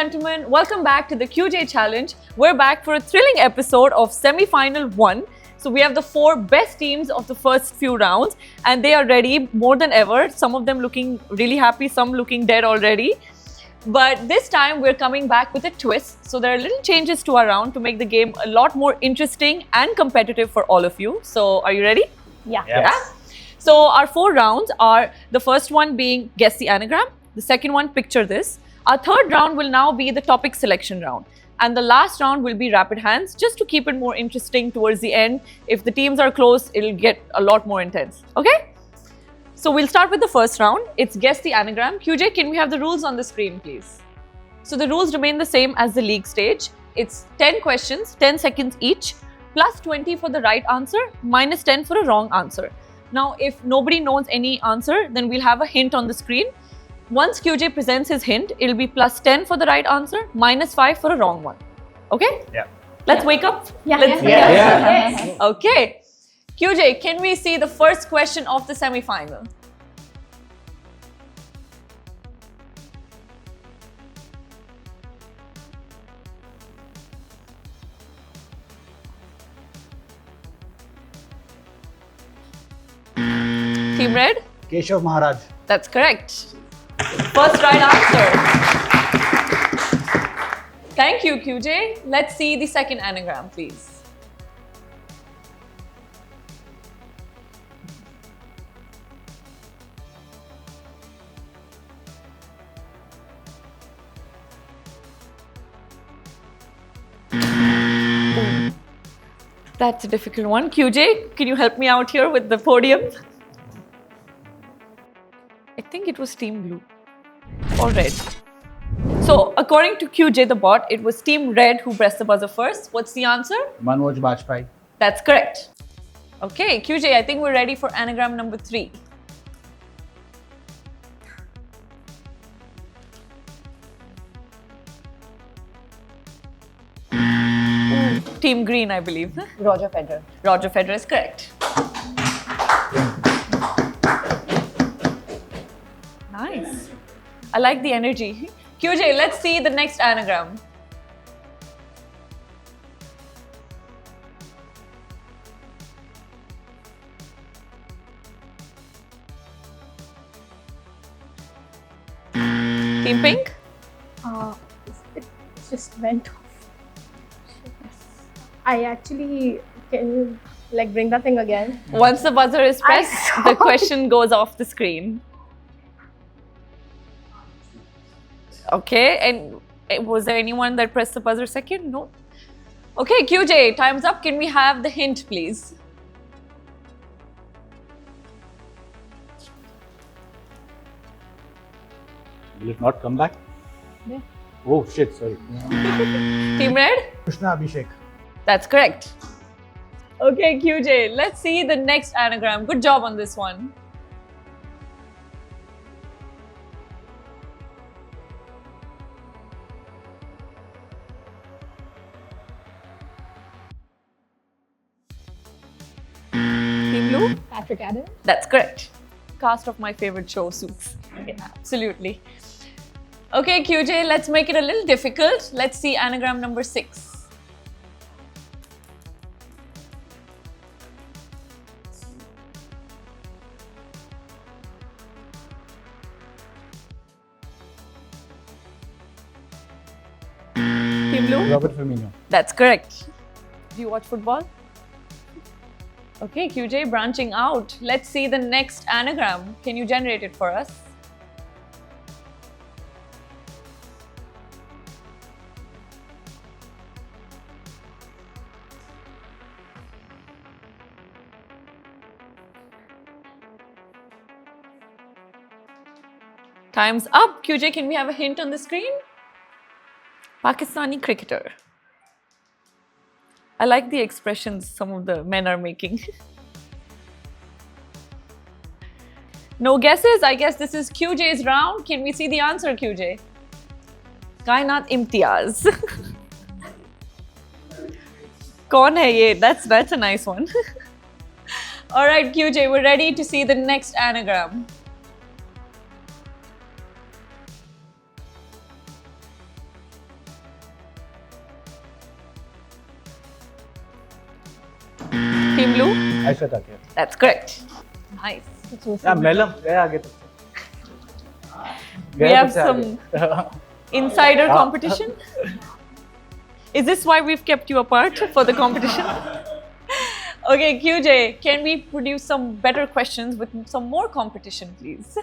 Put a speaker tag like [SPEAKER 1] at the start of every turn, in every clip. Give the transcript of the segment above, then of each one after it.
[SPEAKER 1] gentlemen, welcome back to the QJ Challenge. We're back for a thrilling episode of Semi-Final 1. So we have the 4 best teams of the first few rounds and they are ready more than ever. Some of them looking really happy, some looking dead already. But this time we're coming back with a twist. So there are little changes to our round to make the game a lot more interesting and competitive for all of you. So are you ready?
[SPEAKER 2] Yeah.
[SPEAKER 1] So our 4 rounds are the first one being guess the anagram, the second one picture this. Our third round will now be the topic selection round. And the last round will be rapid hands, just to keep it more interesting towards the end. If the teams are close, it'll get a lot more intense. Okay? So we'll start with the first round. It's guess the anagram. QJ, can we have the rules on the screen, please? So the rules remain the same as the league stage. It's 10 questions, 10 seconds each, plus 20 for the right answer, minus 10 for a wrong answer. Now, if nobody knows any answer, then we'll have a hint on the screen. Once QJ presents his hint, it'll be plus 10 for the right answer, minus 5 for a wrong one. Okay?
[SPEAKER 2] Yeah.
[SPEAKER 1] Let's wake up.
[SPEAKER 3] Yeah.
[SPEAKER 1] Let's
[SPEAKER 3] Yeah.
[SPEAKER 1] Yes. Okay. QJ, can we see the first question of the semi-final? Team Red?
[SPEAKER 4] Keshav Maharaj.
[SPEAKER 1] That's correct. First right answer. Thank you, QJ. Let's see the second anagram, please. That's a difficult one. QJ, can you help me out here with the podium? I think it was Team Blue or Red. So, according to QJ the bot, it was Team Red who pressed the buzzer first. What's the answer?
[SPEAKER 4] Manoj Bajpayee.
[SPEAKER 1] That's correct. Okay, QJ, I think we're ready for anagram number 3. Team Green, I believe.
[SPEAKER 3] Roger Federer.
[SPEAKER 1] Roger Federer is correct. Nice. I like the energy. QJ, let's see the next anagram. Team Pink?
[SPEAKER 3] It just went off. I actually, can you like bring that thing again?
[SPEAKER 1] Once the buzzer is pressed,
[SPEAKER 3] saw
[SPEAKER 1] the question goes off the screen. Okay, and was there anyone that pressed the buzzer second? No. Okay, QJ, time's up. Can we have the hint, please?
[SPEAKER 2] Will it not come back?
[SPEAKER 3] Yeah.
[SPEAKER 2] Oh shit, sorry.
[SPEAKER 1] Team Red?
[SPEAKER 4] Krishna Abhishek.
[SPEAKER 1] That's correct. Okay, QJ, let's see the next anagram. Good job on this one. Team Blue?
[SPEAKER 3] Patrick Adams.
[SPEAKER 1] That's correct. Cast of my favorite show, Suits. Yeah, absolutely. Okay, QJ, let's make it a little difficult. Let's see anagram number 6. Team Blue?
[SPEAKER 4] Robert Firmino.
[SPEAKER 1] That's correct. Do you watch football? Okay, QJ, branching out. Let's see the next anagram. Can you generate it for us? Time's up. QJ, can we have a hint on the screen? Pakistani cricketer. I like the expressions some of the men are making. No guesses? I guess this is QJ's round. Can we see the answer, QJ? Kainat Imtiaz. Kaun hai ye? That's a nice one. All right, QJ, we're ready to see the next anagram. Team blue?
[SPEAKER 2] ऐसा था क्या?
[SPEAKER 1] That's correct. Nice.
[SPEAKER 2] Yeah, Melam गया आगे तक.
[SPEAKER 1] We have some insider competition. Is this why we've kept you apart for the competition? Okay, QJ, can we produce some better questions with some more competition, please?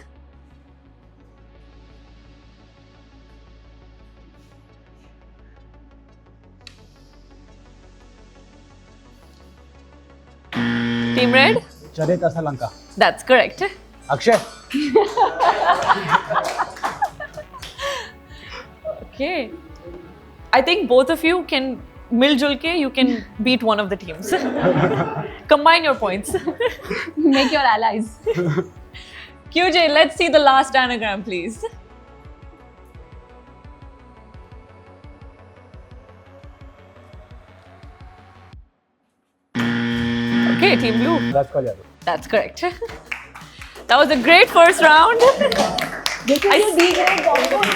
[SPEAKER 1] Team Red?
[SPEAKER 4] Charita Salanka.
[SPEAKER 1] That's correct.
[SPEAKER 4] Akshay.
[SPEAKER 1] Okay. I think both of you can miljul ke, you can beat one of the teams. Combine your points.
[SPEAKER 3] Make your allies.
[SPEAKER 1] QJ, let's see the last anagram, please. Okay, Team Blue.
[SPEAKER 2] Rajpal Yadav.
[SPEAKER 1] That's correct. That was a great first round.
[SPEAKER 3] This is your B grade Bollywood.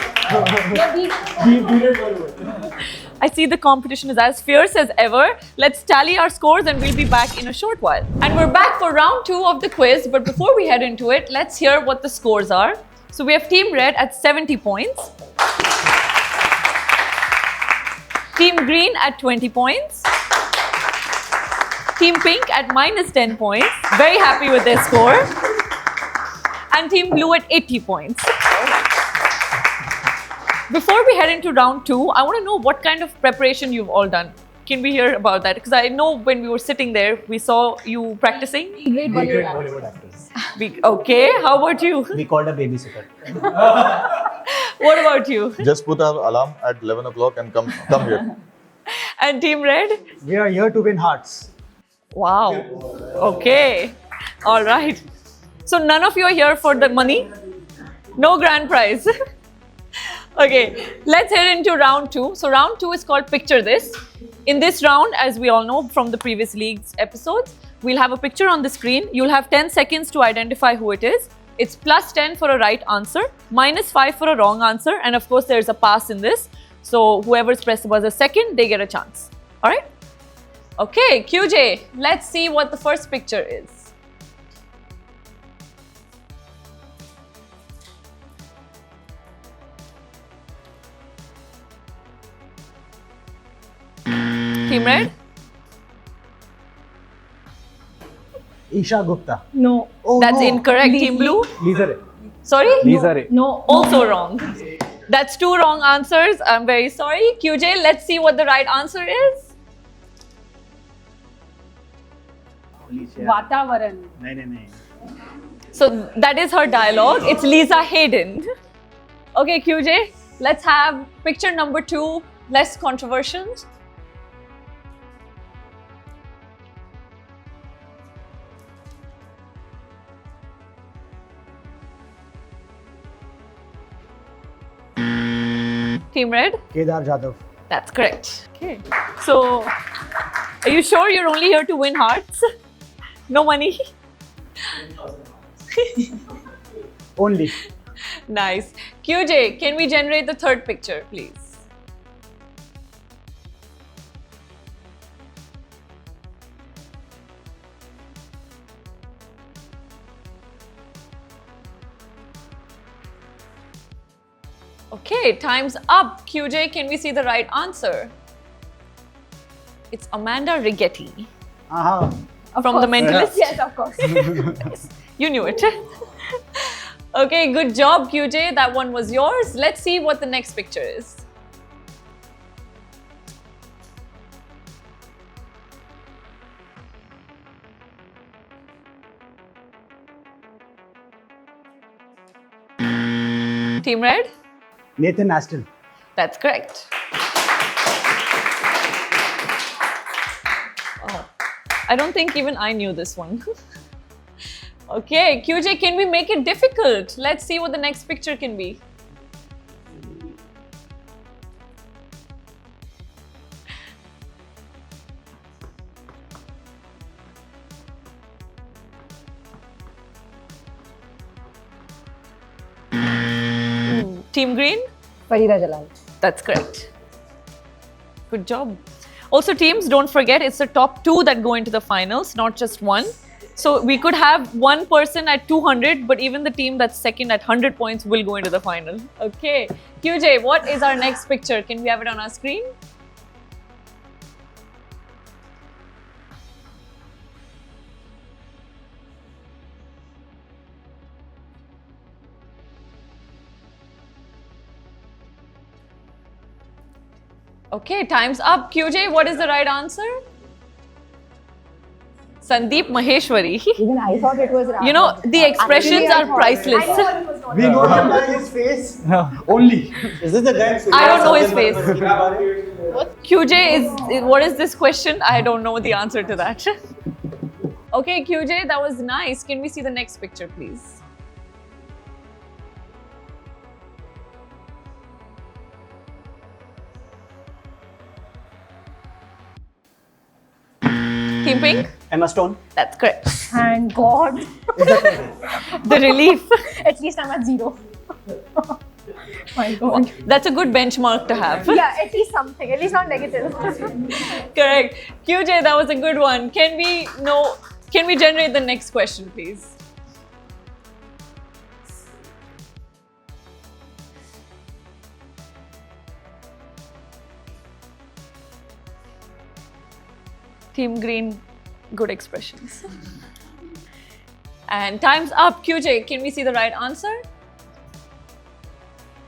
[SPEAKER 1] I see the competition is as fierce as ever. Let's tally our scores and we'll be back in a short while. And we're back for round 2 of the quiz. But before we head into it, let's hear what the scores are. So we have Team Red at 70 points. Team Green at 20 points. Team Pink at -10 points. Very happy with their score. And Team Blue at 80 points. Before we head into round 2, I want to know what kind of preparation you've all done. Can we hear about that? Because I know when we were sitting there, we saw you practicing.
[SPEAKER 3] B grade
[SPEAKER 4] B grade
[SPEAKER 3] Bollywood.
[SPEAKER 4] Bollywood actors.
[SPEAKER 1] Okay, how about you?
[SPEAKER 4] We called a babysitter.
[SPEAKER 1] What about you?
[SPEAKER 5] Just put our alarm at 11 o'clock and come here.
[SPEAKER 1] And Team Red?
[SPEAKER 4] We are here to win hearts.
[SPEAKER 1] Wow. Okay. All right. So none of you are here for the money? No grand prize. Okay, let's head into round 2. So round 2 is called Picture This. In this round, as we all know from the previous league's episodes, we'll have a picture on the screen. You'll have 10 seconds to identify who it is. It's +10 for a right answer, -5 for a wrong answer, and of course there's a pass in this. So whoever's pressed the buzzer second, they get a chance. All right? Okay, QJ, let's see what the first picture is. Team Red?
[SPEAKER 4] Isha Gupta.
[SPEAKER 3] No.
[SPEAKER 4] Oh,
[SPEAKER 1] That's
[SPEAKER 4] no.
[SPEAKER 1] incorrect. Team Blue?
[SPEAKER 2] Lisa Ray.
[SPEAKER 1] Sorry?
[SPEAKER 2] Lisa Ray.
[SPEAKER 3] No.
[SPEAKER 1] Also wrong. That's 2 wrong answers. I'm very sorry. QJ, let's see what the right answer is.
[SPEAKER 3] Vatavaran.
[SPEAKER 4] No.
[SPEAKER 1] So that is her dialogue. It's Lisa Hayden. Okay, QJ, let's have picture number 2, less controversial. Team Red?
[SPEAKER 4] Kedar Jadhav.
[SPEAKER 1] That's correct. Okay. So, are you sure you're only here to win hearts? No money?
[SPEAKER 4] Only.
[SPEAKER 1] Nice. QJ, can we generate the third picture, please? Okay, time's up. QJ, can we see the right answer? It's Amanda Rigetti
[SPEAKER 4] Uh-huh.
[SPEAKER 1] from The Mentalist.
[SPEAKER 3] Yes, of course.
[SPEAKER 1] You knew it. Okay, good job, QJ. That one was yours. Let's see what the next picture is. Team Red?
[SPEAKER 4] Nathan Aston.
[SPEAKER 1] That's correct. Oh, I don't think even I knew this one. Okay, QJ, can we make it difficult? Let's see what the next picture can be. Team Green?
[SPEAKER 3] Farida Jalal.
[SPEAKER 1] That's correct. Good job. Also, teams, don't forget, it's the top 2 that go into the finals, not just one. So we could have one person at 200, but even the team that's second at 100 points will go into the final. Okay. QJ, what is our next picture? Can we have it on our screen? Okay, time's up. QJ, what is the right answer? Sandeep Maheshwari.
[SPEAKER 3] Even I thought it was Rahul.
[SPEAKER 1] You know, the expressions are priceless.
[SPEAKER 4] We know him by his face only.
[SPEAKER 2] Is this the guy?
[SPEAKER 1] I don't know his face. QJ is, what is this question? I don't know the answer to that. Okay, QJ, that was nice. Can we see the next picture, please? Team Pink?
[SPEAKER 2] Emma Stone.
[SPEAKER 1] That's correct.
[SPEAKER 3] Thank God.
[SPEAKER 1] The relief.
[SPEAKER 3] At least I'm at 0. My God.
[SPEAKER 1] That's a good benchmark to have.
[SPEAKER 3] Yeah, at least something. At least not negative.
[SPEAKER 1] Correct. QJ, that was a good one. Can we generate the next question, please? Team Green, good expressions. And time's up. QJ, can we see the right answer?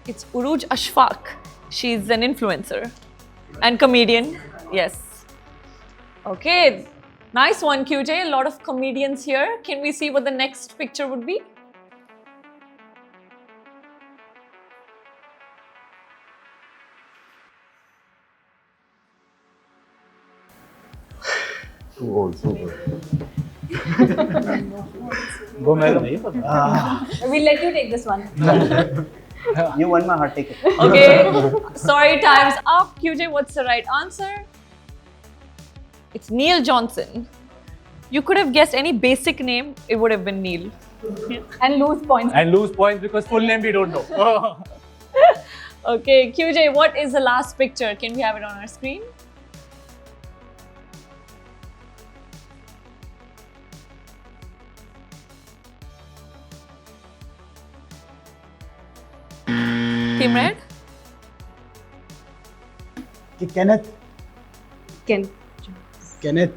[SPEAKER 1] It's Uruj Ashfaq. She's an influencer and comedian. Yes. Okay. Nice one, QJ. A lot of comedians here. Can we see what the next picture would be?
[SPEAKER 5] Too old, too old.
[SPEAKER 2] Go Melum.
[SPEAKER 3] We'll let you take this one.
[SPEAKER 4] You won my heart, take it.
[SPEAKER 1] Okay. Sorry, time's up. QJ, what's the right answer? It's Neil Johnson. You could have guessed any basic name, it would have been Neil.
[SPEAKER 3] And lose points.
[SPEAKER 2] And lose points because full name we don't know.
[SPEAKER 1] Okay, QJ, what is the last picture? Can we have it on our screen? Team Red?
[SPEAKER 4] Kenneth.
[SPEAKER 3] Kenneth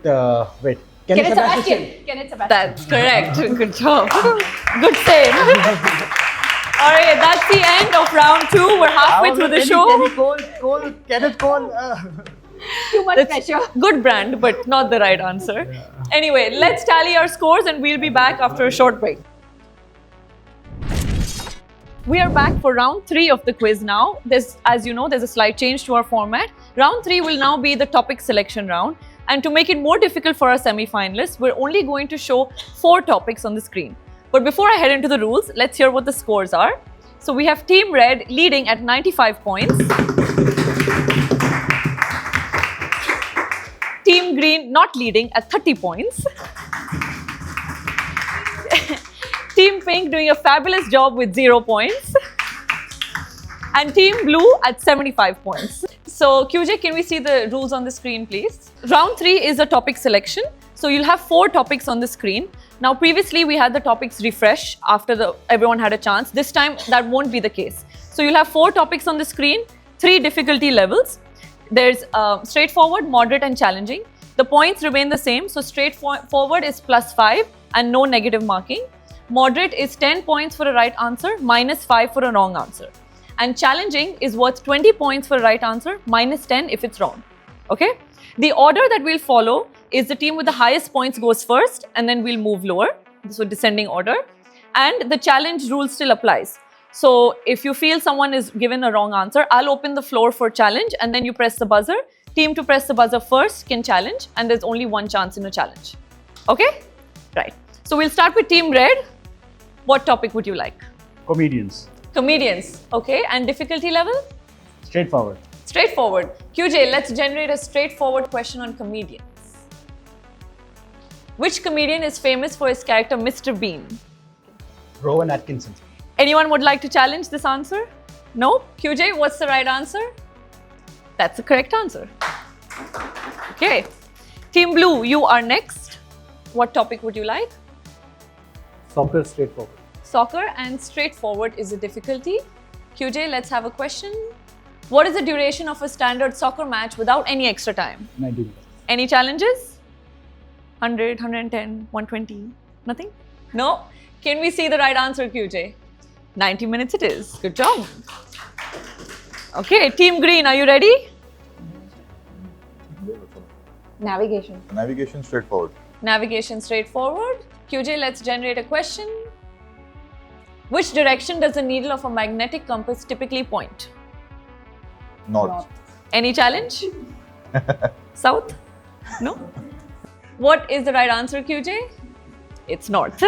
[SPEAKER 4] Sebastian.
[SPEAKER 3] Kenneth Sebastian.
[SPEAKER 1] That's correct. Good job. Good save. All right, that's the end of round 2. We're halfway through the show.
[SPEAKER 4] Kenneth Cole.
[SPEAKER 3] Too much pressure.
[SPEAKER 1] Good brand, but not the right answer. Anyway, let's tally our scores and we'll be back after a short break. We are back for round 3 of the quiz now. As you know, there's a slight change to our format. Round 3 will now be the topic selection round. And to make it more difficult for our semi-finalists, we're only going to show 4 topics on the screen. But before I head into the rules, let's hear what the scores are. So we have Team Red leading at 95 points. Team Green not leading at 30 points. Team Pink doing a fabulous job with 0 points. And Team Blue at 75 points. So QJ, can we see the rules on the screen, please? Round 3 is a topic selection. So you'll have 4 topics on the screen. Now, previously we had the topics refresh after everyone had a chance. This time that won't be the case. So you'll have 4 topics on the screen, 3 difficulty levels. There's straightforward, moderate and challenging. The points remain the same. So straightforward is +5 and no negative marking. Moderate is 10 points for a right answer, -5 for a wrong answer. And challenging is worth 20 points for a right answer, -10 if it's wrong. Okay? The order that we'll follow is the team with the highest points goes first, and then we'll move lower, so descending order. And the challenge rule still applies. So if you feel someone is given a wrong answer, I'll open the floor for challenge, and then you press the buzzer. Team to press the buzzer first can challenge, and there's only one chance in a challenge. Okay? Right. So we'll start with Team Red. What topic would you like?
[SPEAKER 4] Comedians.
[SPEAKER 1] Comedians. Okay. And difficulty level?
[SPEAKER 4] Straightforward.
[SPEAKER 1] Straightforward. QJ, let's generate a straightforward question on comedians. Which comedian is famous for his character Mr. Bean?
[SPEAKER 4] Rowan Atkinson.
[SPEAKER 1] Anyone would like to challenge this answer? No? QJ, what's the right answer? That's the correct answer. Okay. Team Blue, you are next. What topic would you like?
[SPEAKER 2] Soccer straightforward.
[SPEAKER 1] Soccer and straightforward is the difficulty. QJ, let's have a question. What is the duration of a standard soccer match without any extra time?
[SPEAKER 2] 90 minutes.
[SPEAKER 1] Any challenges? 100, 110, 120? Nothing? No? Can we see the right answer, QJ? 90 minutes it is. Good job. Okay, Team Green, are you ready?
[SPEAKER 3] Navigation.
[SPEAKER 5] Navigation straightforward.
[SPEAKER 1] Navigation straightforward. QJ, let's generate a question. Which direction does the needle of a magnetic compass typically point?
[SPEAKER 5] North.
[SPEAKER 1] Any challenge? South? No? What is the right answer, QJ? It's north.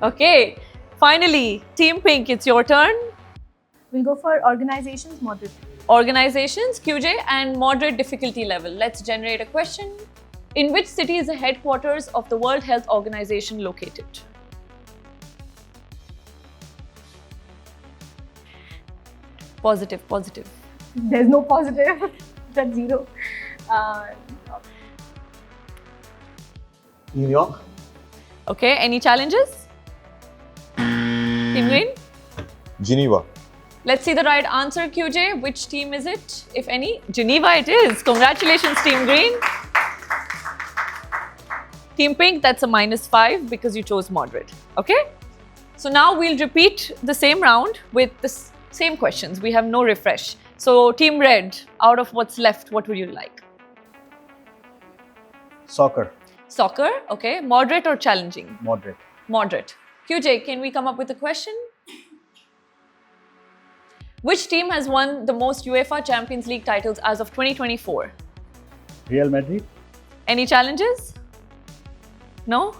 [SPEAKER 1] Okay, finally, Team Pink, it's your turn.
[SPEAKER 3] We'll go for organizations, moderate.
[SPEAKER 1] Organizations, QJ, and moderate difficulty level. Let's generate a question. In which city is the headquarters of the World Health Organization located? Positive, positive.
[SPEAKER 3] There's no positive. That's zero.
[SPEAKER 4] New York.
[SPEAKER 1] Okay, any challenges? Team Green?
[SPEAKER 5] Geneva.
[SPEAKER 1] Let's see the right answer, QJ. Which team is it, if any? Geneva it is. Congratulations, Team Green. Team Pink, that's a -5 because you chose moderate. Okay? So now we'll repeat the same round with the same questions. We have no refresh. So Team Red, out of what's left, what would you like?
[SPEAKER 2] Soccer.
[SPEAKER 1] Soccer, okay. Moderate or challenging?
[SPEAKER 2] Moderate.
[SPEAKER 1] Moderate. QJ, can we come up with a question? Which team has won the most UEFA Champions League titles as of 2024?
[SPEAKER 2] Real Madrid.
[SPEAKER 1] Any challenges? No?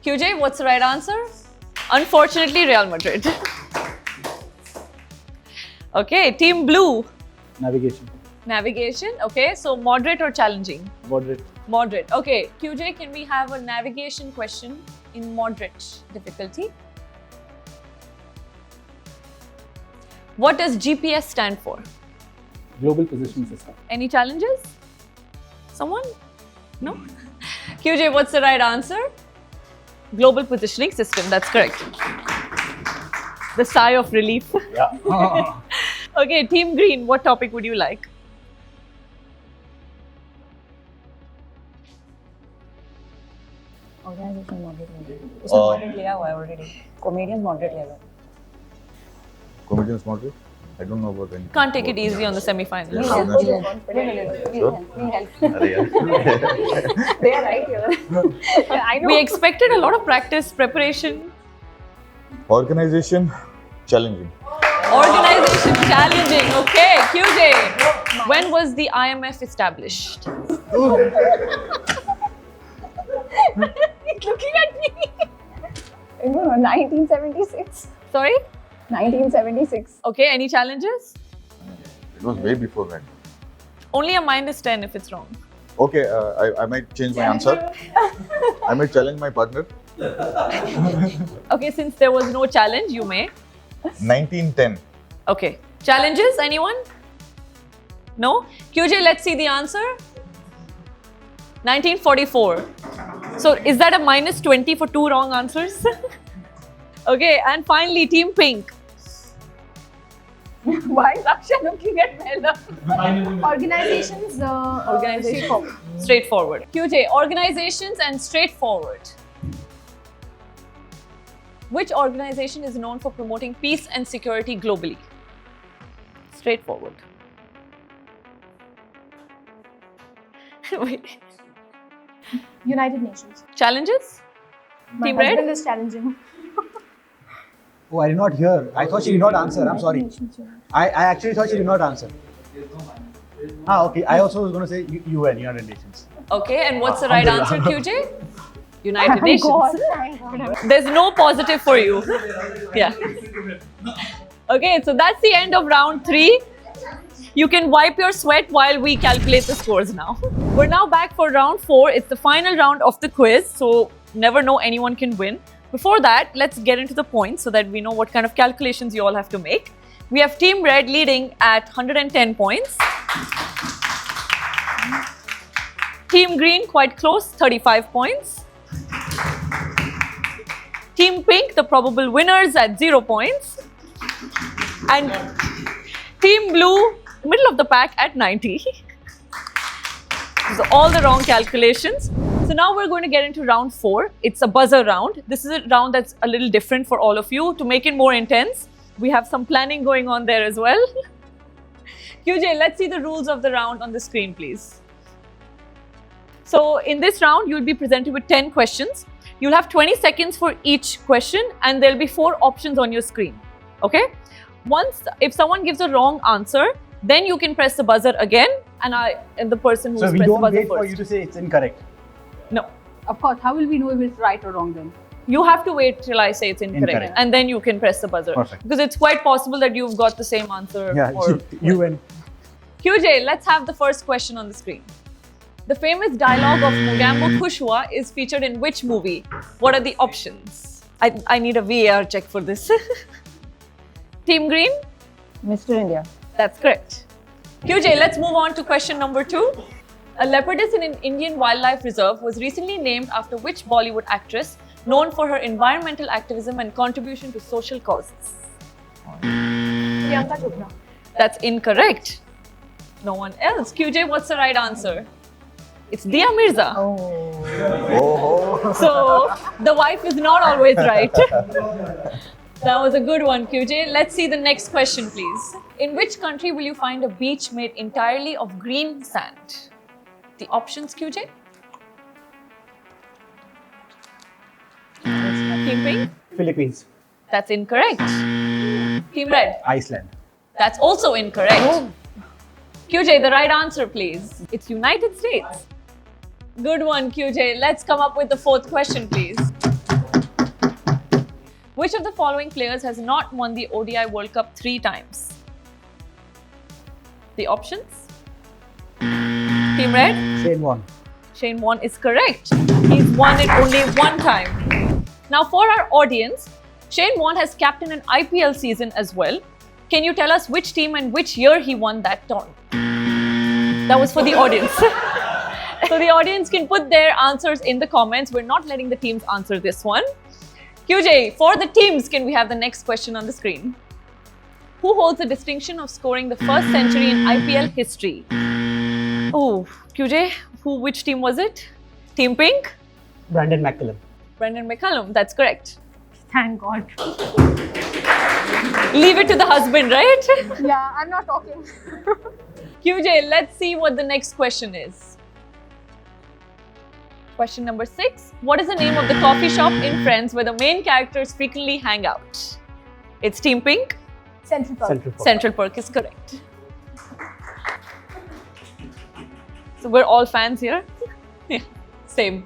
[SPEAKER 1] QJ, what's the right answer? Unfortunately, Real Madrid. Okay, Team Blue.
[SPEAKER 2] Navigation.
[SPEAKER 1] Navigation, okay. So moderate or challenging?
[SPEAKER 2] Moderate.
[SPEAKER 1] Moderate. Okay, QJ, can we have a navigation question in moderate difficulty? What does GPS stand for?
[SPEAKER 2] Global positioning system.
[SPEAKER 1] Any challenges? Someone? No? QJ, what's the right answer? Global positioning system, that's correct. The sigh of relief.
[SPEAKER 2] Yeah.
[SPEAKER 1] Okay, Team Green, what topic would you like?
[SPEAKER 6] Organization moderate level. उसमें moderate लिया हुआ है already. Comedians moderate level.
[SPEAKER 5] Comedians moderate. I don't know about any.
[SPEAKER 1] Can't take it easy on the semi-finals.
[SPEAKER 5] Yes,
[SPEAKER 6] We'll
[SPEAKER 5] obviously.
[SPEAKER 6] help. We'll help.
[SPEAKER 5] Arey yaar.
[SPEAKER 6] They are right here. I know.
[SPEAKER 1] We expected a lot of practice, preparation.
[SPEAKER 5] Organization challenging.
[SPEAKER 1] Organization challenging. Okay, QJ. When was the IMF established? He's looking at me.
[SPEAKER 6] I don't know, 1976.
[SPEAKER 1] Sorry?
[SPEAKER 6] 1976.
[SPEAKER 1] Okay, any challenges?
[SPEAKER 5] It was way before that.
[SPEAKER 1] Only a -10 if it's wrong.
[SPEAKER 5] Okay, I might change my answer. I might challenge my partner.
[SPEAKER 1] Okay, since there was no challenge, you may.
[SPEAKER 5] 1910.
[SPEAKER 1] Okay. Challenges, anyone? No? QJ, let's see the answer. 1944. So is that a -20 for 2 wrong answers? Okay, and finally, Team Pink.
[SPEAKER 6] Why is Akshay looking at Mela?
[SPEAKER 3] Organizations.
[SPEAKER 1] Organization. Straightforward. QJ, organizations and straightforward. Which organization is known for promoting peace and security globally? Straightforward. Wait.
[SPEAKER 3] United Nations.
[SPEAKER 1] Challenges?
[SPEAKER 3] My
[SPEAKER 1] Team Red?
[SPEAKER 3] husband is challenging.
[SPEAKER 4] Oh, I did not hear. I thought she did not answer. I'm sorry. I actually thought she did not answer. Okay. I also was going to say UN, United Nations.
[SPEAKER 1] Okay, and what's the right answer, QJ? United
[SPEAKER 3] Thank God.
[SPEAKER 1] Nations.
[SPEAKER 3] Thank God.
[SPEAKER 1] There's no positive for you. Yeah. Okay, so that's the end of round 3. You can wipe your sweat while we calculate the scores now. We're now back for round 4. It's the final round of the quiz, so never know anyone can win. Before that, let's get into the points so that we know what kind of calculations you all have to make. We have Team Red leading at 110 points. Team Green, quite close, 35 points. Team Pink, the probable winners at 0 points. And Team Blue, middle of the pack at 90. So all the wrong calculations. So now we're going to get into round 4. It's a buzzer round. This is a round that's a little different for all of you. To make it more intense, we have some planning going on there as well. QJ, let's see the rules of the round on the screen, please. So in this round, you'll be presented with 10 questions. You'll have 20 seconds for each question and there'll be 4 options on your screen. Okay? If someone gives a wrong answer, then you can press the buzzer again and the person who's
[SPEAKER 4] So we
[SPEAKER 1] pressed the
[SPEAKER 4] don't
[SPEAKER 1] buzzer
[SPEAKER 4] wait
[SPEAKER 1] first.
[SPEAKER 4] for you to say it's incorrect.
[SPEAKER 1] No.
[SPEAKER 6] Of course, how will we know if it's right or wrong then?
[SPEAKER 1] You have to wait till I say it's incorrect,
[SPEAKER 4] Incorrect.
[SPEAKER 1] and then you can press the buzzer.
[SPEAKER 4] Perfect.
[SPEAKER 1] Because it's quite possible that you've got the same answer.
[SPEAKER 4] Yeah,
[SPEAKER 1] or
[SPEAKER 4] you win.
[SPEAKER 1] QJ, let's have the first question on the screen. The famous dialogue of Mogambo Khushua is featured in which movie? What are the options? I need a VAR check for this. Team Green?
[SPEAKER 6] Mr. India.
[SPEAKER 1] That's correct. QJ, let's move on to question number 2. A leopardess in an Indian wildlife reserve was recently named after which Bollywood actress known for her environmental activism and contribution to social causes?
[SPEAKER 3] Priyanka Chopra.
[SPEAKER 1] That's incorrect. No one else. QJ, what's the right answer? It's Dia Mirza.
[SPEAKER 5] Oh.
[SPEAKER 1] So the wife is not always right. That was a good one, QJ. Let's see the next question, please. In which country will you find a beach made entirely of green sand? The options, QJ? Team Pink?
[SPEAKER 4] Philippines.
[SPEAKER 1] That's incorrect. Team Red?
[SPEAKER 4] Iceland.
[SPEAKER 1] That's also incorrect. QJ, the right answer, please. It's United States. Good one, QJ. Let's come up with the 4th question, please. Which of the following players has not won the ODI World Cup 3 times? The options? Team Red?
[SPEAKER 4] Shane Warne.
[SPEAKER 1] Shane Warne is correct. He's won it only 1 time. Now, for our audience, Shane Warne has captained an IPL season as well. Can you tell us which team and which year he won that tournament? That was for the audience. So the audience can put their answers in the comments. We're not letting the teams answer this one. QJ, for the teams, can we have the next question on the screen? Who holds the distinction of scoring the first century in IPL history? Oh, QJ, which team was it? Team Pink?
[SPEAKER 4] Brandon McCullum.
[SPEAKER 1] Brendan McCullum, that's correct.
[SPEAKER 3] Thank God.
[SPEAKER 1] Leave it to the husband, right?
[SPEAKER 3] Yeah, I'm not talking.
[SPEAKER 1] QJ, let's see what the next question is. Question number 6. What is the name of the coffee shop in Friends where the main characters frequently hang out? It's Team Pink.
[SPEAKER 3] Central Park.
[SPEAKER 4] Central Park.
[SPEAKER 1] Central Park is correct. So we're all fans here? Yeah, same.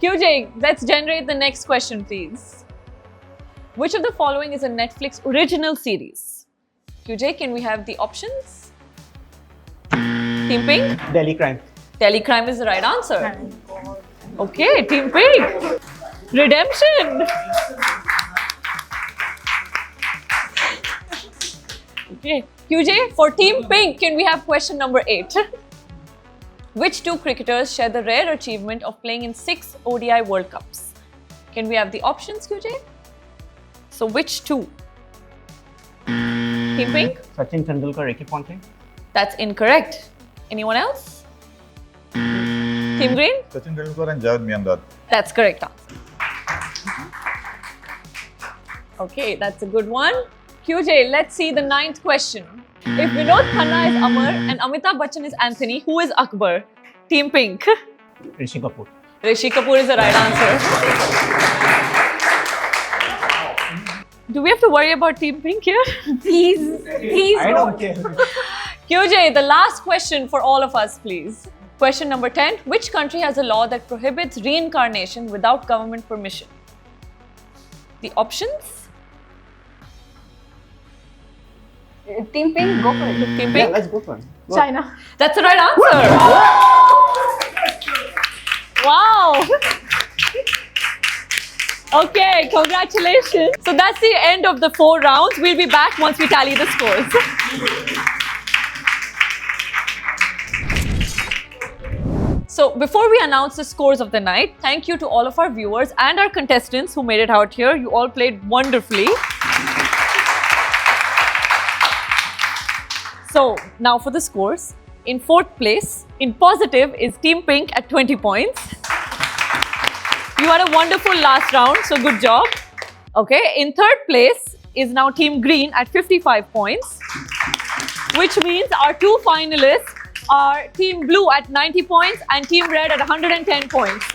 [SPEAKER 1] QJ, let's generate the next question, please. Which of the following is a Netflix original series? QJ, can we have the options? Team Pink?
[SPEAKER 4] Delhi Crime.
[SPEAKER 1] Delhi Crime is the right answer. Okay, Team Pink. Redemption. Okay, QJ, for Team Pink, can we have question number 8? Which 2 cricketers share the rare achievement of playing in 6 ODI World Cups? Can we have the options, QJ? So which 2? Team Pink?
[SPEAKER 4] Sachin Tendulkar, Ricky Ponting.
[SPEAKER 1] That's incorrect. Anyone else? Team Green?
[SPEAKER 5] Sachin Tendulkar and Javed Miandar.
[SPEAKER 1] That's correct answer. Okay, that's a good one. QJ, let's see the 9th question. If Vinod Khanna is Amar and Amitabh Bachchan is Anthony, who is Akbar? Team Pink.
[SPEAKER 4] Rishi Kapoor.
[SPEAKER 1] Rishi Kapoor is the right answer. Do we have to worry about Team Pink here?
[SPEAKER 3] Please, please.
[SPEAKER 4] I don't care.
[SPEAKER 1] QJ, the last question for all of us, please. Question number 10. Which country has a law that prohibits reincarnation without government permission? The options?
[SPEAKER 6] Team Pink, go for it.
[SPEAKER 1] Team
[SPEAKER 4] Yeah,
[SPEAKER 1] Pink?
[SPEAKER 4] let's go for it. Go.
[SPEAKER 3] China.
[SPEAKER 1] That's the right answer. Wow. Okay, congratulations. So that's the end of the 4 rounds. We'll be back once we tally the scores. So before we announce the scores of the night, thank you to all of our viewers and our contestants who made it out here. You all played wonderfully. So now for the scores. In fourth place, in positive, is Team Pink at 20 points. You had a wonderful last round, so good job. Okay, in third place is now Team Green at 55 points, which means our two finalists are Team Blue at 90 points and Team Red at 110 points.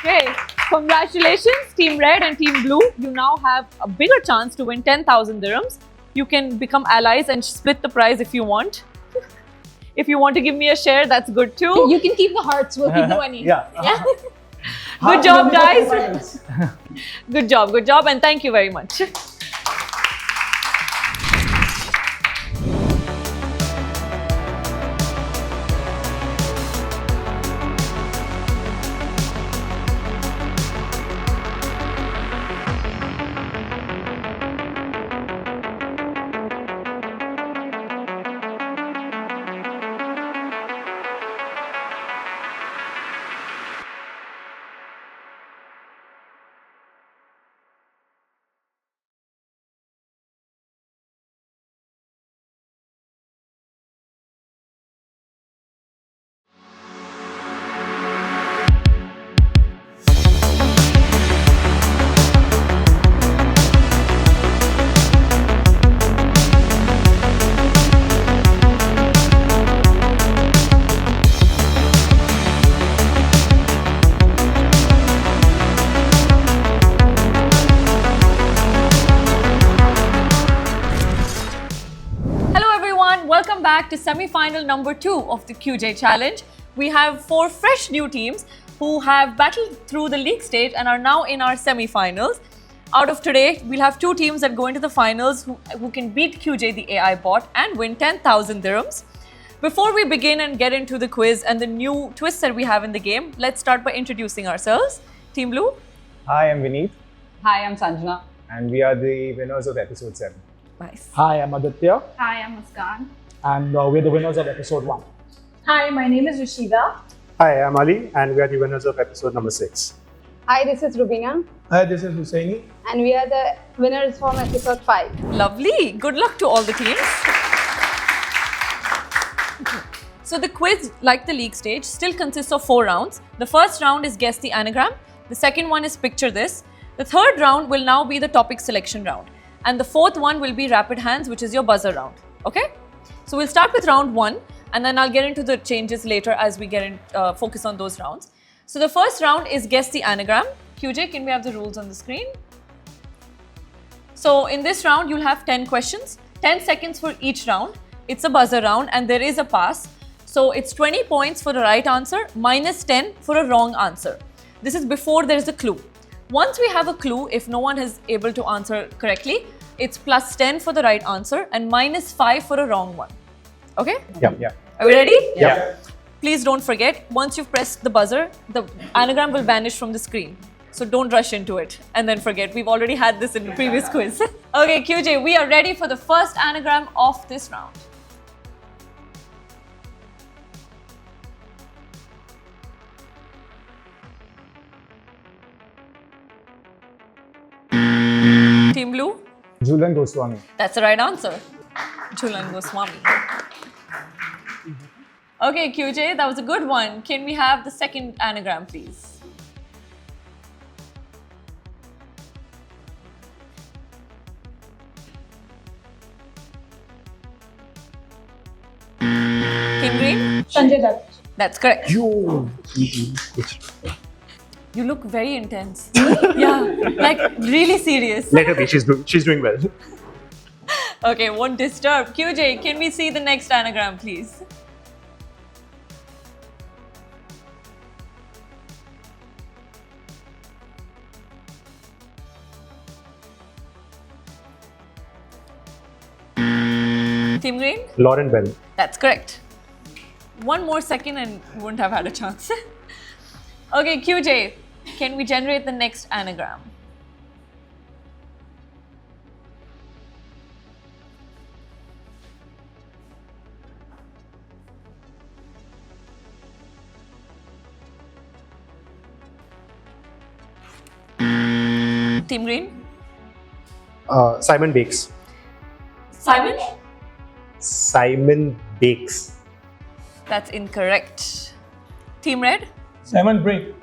[SPEAKER 1] Okay, congratulations Team Red and Team Blue. You now have a bigger chance to win 10,000 dirhams. You can become allies and split the prize if you want. If you want to give me a share, that's good too.
[SPEAKER 7] You can keep the hearts, we'll keep the money.
[SPEAKER 2] Yeah.
[SPEAKER 1] Good job, guys. Good job, and thank you very much. Welcome back to semi-final number 2 of the QJ Challenge. We have 4 fresh new teams who have battled through the league stage and are now in our semi-finals. Out of today, we'll have 2 teams that go into the finals who can beat QJ the AI bot and win 10,000 dirhams. Before we begin and get into the quiz and the new twists that we have in the game, let's start by introducing ourselves. Team Blue.
[SPEAKER 8] Hi, I'm Vineet,
[SPEAKER 6] Hi, I'm Sanjana.
[SPEAKER 8] and we are the winners of episode 7.
[SPEAKER 1] Nice.
[SPEAKER 2] Hi, I'm Aditya,
[SPEAKER 3] Hi, I'm Muskan.
[SPEAKER 2] and we're the winners of episode 1.
[SPEAKER 3] Hi, my name is Rashida.
[SPEAKER 9] Hi, I'm Ali, and we are the winners of episode number 6.
[SPEAKER 7] Hi, this is Rubina,
[SPEAKER 9] Hi, this is Husseini.
[SPEAKER 7] and we are the winners from episode 5.
[SPEAKER 1] Lovely. Good luck to all the teams. So the quiz, like the league stage, still consists of 4 rounds. The first round is guess the anagram. The second one is picture this. The third round will now be the topic selection round. And the fourth one will be rapid hands, which is your buzzer round. Okay? So we'll start with round 1, and then I'll get into the changes later as we get in, focus on those rounds. So the first round is guess the anagram. QJ, can we have the rules on the screen? So in this round, you'll have 10 questions, 10 seconds for each round. It's a buzzer round and there is a pass. So it's 20 points for the right answer, minus 10 for a wrong answer. This is before there's a clue. Once we have a clue, if no one is able to answer correctly, it's plus 10 for the right answer and minus 5 for a wrong one. Okay?
[SPEAKER 8] Yeah.
[SPEAKER 1] Are we ready?
[SPEAKER 9] Yeah.
[SPEAKER 1] Please don't forget, once you've pressed the buzzer, the anagram will vanish from the screen. So don't rush into it and then forget. We've already had this in the previous quiz. Okay, QJ, we are ready for the first anagram of this round. Team Blue?
[SPEAKER 8] Julan Goswami.
[SPEAKER 1] That's the right answer. Jhulan Goswami. Okay, QJ, that was a good one. Can we have the second anagram, please? Team Green?
[SPEAKER 3] Sanjay Dutt.
[SPEAKER 1] That's correct. You look very intense. Yeah, like really serious.
[SPEAKER 9] Let her be, she's doing well.
[SPEAKER 1] Okay, won't disturb. QJ, can we see the next anagram, please? Team Green?
[SPEAKER 9] Lauren Bell.
[SPEAKER 1] That's correct. One more second and we wouldn't have had a chance. Okay, QJ, can we generate the next anagram? Team Green?
[SPEAKER 9] Simon Bakes.
[SPEAKER 1] Simon?
[SPEAKER 9] Simon Bakes.
[SPEAKER 1] That's incorrect. Team Red?
[SPEAKER 2] Simon Brake.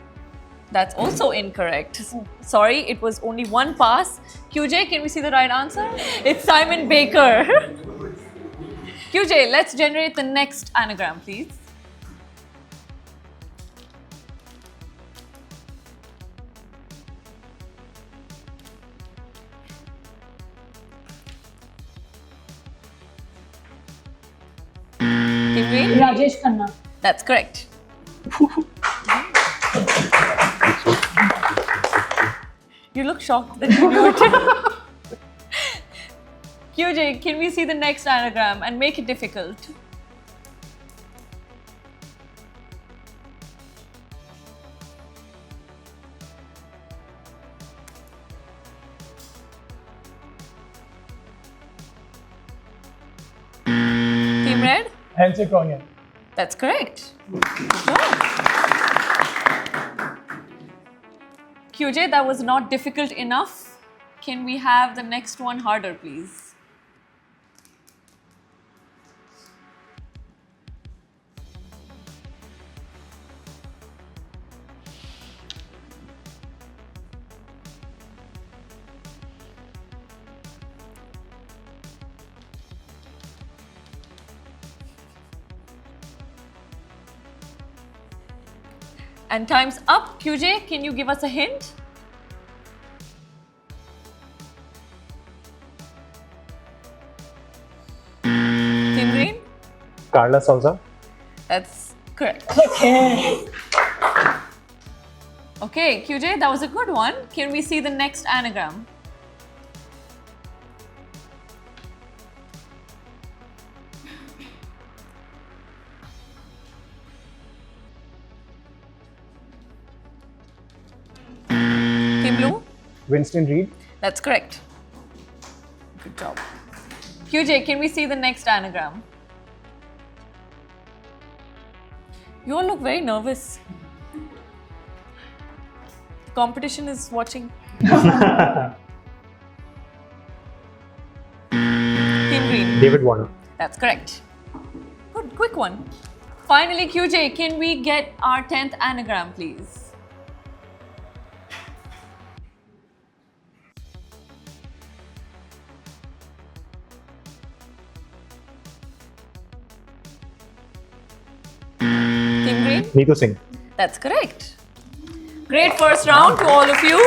[SPEAKER 1] That's also incorrect. Sorry, it was only one pass. QJ, can we see the right answer? It's Simon Baker. QJ, let's generate the next anagram, please. Team Green?
[SPEAKER 6] Rajesh Khanna.
[SPEAKER 1] That's correct. You look shocked that you knew it. QJ, can we see the next anagram and make it difficult? Team Red?
[SPEAKER 2] Handshake Onion.
[SPEAKER 1] That's correct. Good job. QJ, that was not difficult enough. Can we have the next one harder, please? And time's up. QJ, can you give us a hint? Team Green?
[SPEAKER 9] Carla Souza.
[SPEAKER 1] That's correct.
[SPEAKER 6] Okay.
[SPEAKER 1] Okay, QJ, that was a good one. Can we see the next anagram? Team Blue?
[SPEAKER 8] Winston Reed.
[SPEAKER 1] That's correct. Good job. QJ, can we see the next anagram? You all look very nervous. The competition is watching. Team Green.
[SPEAKER 9] David Warner.
[SPEAKER 1] That's correct. Good, quick one. Finally, QJ, can we get our 10th anagram, please? Team Green?
[SPEAKER 9] Neetu Singh.
[SPEAKER 1] That's correct. Great first round to all of you.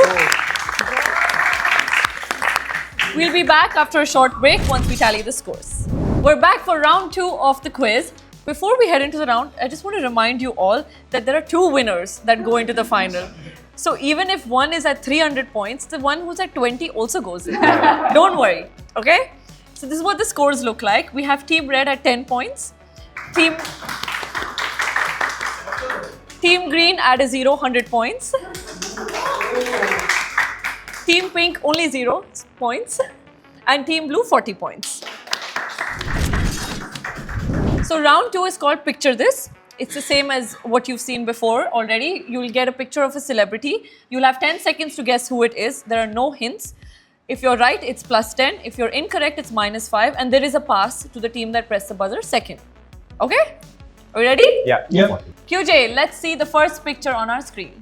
[SPEAKER 1] We'll be back after a short break once we tally the scores. We're back for round 2 of the quiz. Before we head into the round, I just want to remind you all that there are 2 winners that go into the final. So even if one is at 300 points, the one who's at 20 also goes in. Don't worry, okay? So this is what the scores look like. We have Team Red at 10 points. Team Green at a 0, 100 points. Team Pink only 0 points. And Team Blue 40 points. So round 2 is called Picture This. It's the same as what you've seen before already. You'll get a picture of a celebrity. You'll have 10 seconds to guess who it is. There are no hints. If you're right, it's +10. If you're incorrect, it's -5. And there is a pass to the team that pressed the buzzer second. Okay? Are we ready?
[SPEAKER 8] Yeah.
[SPEAKER 2] Yep.
[SPEAKER 1] QJ, let's see the first picture on our screen.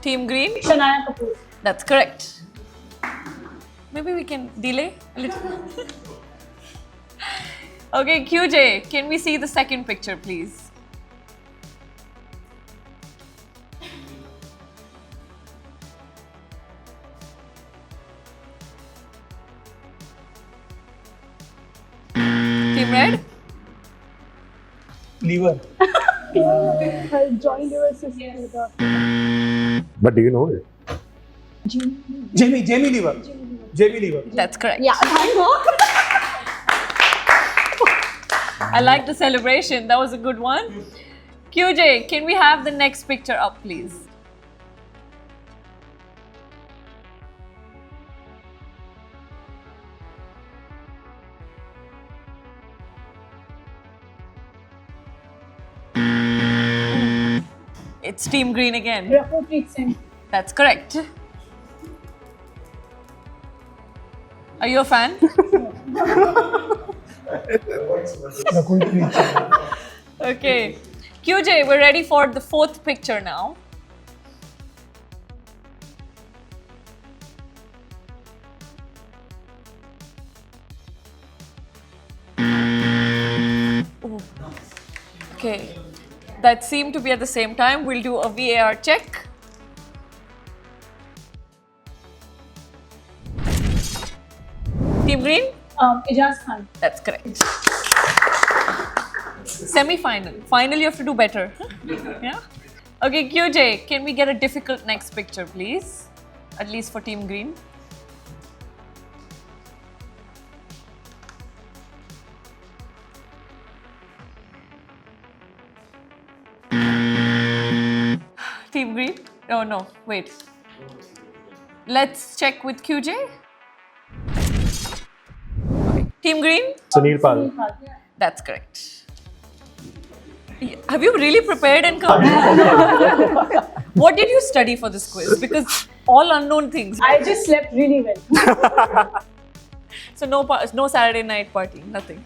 [SPEAKER 1] Team Green?
[SPEAKER 6] Shania Kapoor.
[SPEAKER 1] That's correct. Maybe we can delay a little. Okay, QJ, can we see the second picture, please? Team Red?
[SPEAKER 2] Lever.
[SPEAKER 3] Join your sister.
[SPEAKER 9] But do you know it?
[SPEAKER 2] Jamie Lever. Jamie Lever.
[SPEAKER 1] That's correct.
[SPEAKER 7] Yeah, thank God.
[SPEAKER 1] I like the celebration. That was a good one. QJ, can we have the next picture up, please? It's Team Green again.
[SPEAKER 3] Rakupreet Singh.
[SPEAKER 1] That's correct. Are you a fan?
[SPEAKER 2] Rakupreet Singh.
[SPEAKER 1] Okay. QJ, we're ready for the fourth picture now. Ooh. Okay. That seemed to be at the same time. We'll do a VAR check. Team Green?
[SPEAKER 3] Ijaz Khan.
[SPEAKER 1] That's correct. Semi-final. Final, you have to do better. Yeah? Okay, QJ, can we get a difficult next picture, please? At least for Team Green. Team Green? Oh no, wait. Let's check with QJ. Okay. Team Green?
[SPEAKER 9] Sunil Pal.
[SPEAKER 1] That's correct. Have you really prepared and come? What did you study for this quiz? Because all unknown things.
[SPEAKER 3] I just slept really well.
[SPEAKER 1] So no Saturday night party, nothing.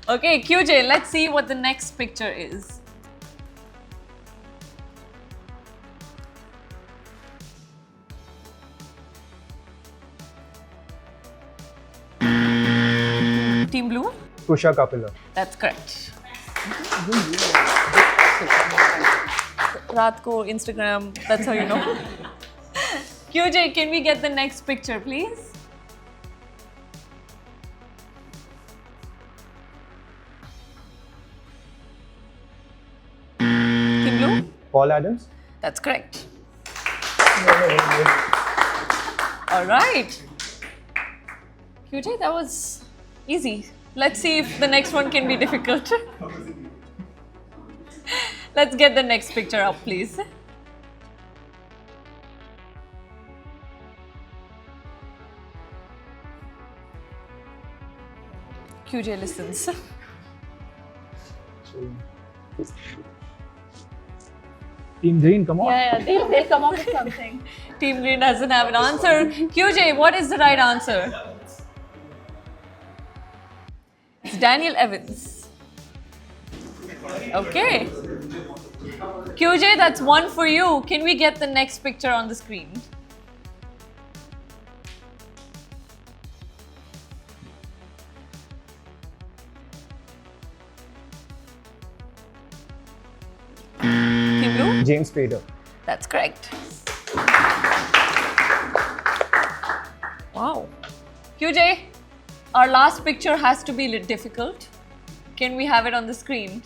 [SPEAKER 1] Okay, QJ, let's see what the next picture is. Team Blue?
[SPEAKER 8] Kusha Kapila.
[SPEAKER 1] That's correct. Raat ko Instagram, that's how you know. QJ, can we get the next picture, please? Team Blue?
[SPEAKER 8] Paul Adams.
[SPEAKER 1] That's correct. All right. QJ, that was easy. Let's see if the next one can be difficult. Let's get the next picture up, please. QJ listens.
[SPEAKER 8] Team Green, come on.
[SPEAKER 3] Yeah, they'll come up with something.
[SPEAKER 1] Team Green doesn't have an answer. QJ, what is the right answer? It's Daniel Evans. Okay. QJ, that's one for you. Can we get the next picture on the screen? Team Blue?
[SPEAKER 8] James Spader.
[SPEAKER 1] That's correct. Wow. QJ, our last picture has to be a little difficult. Can we have it on the screen?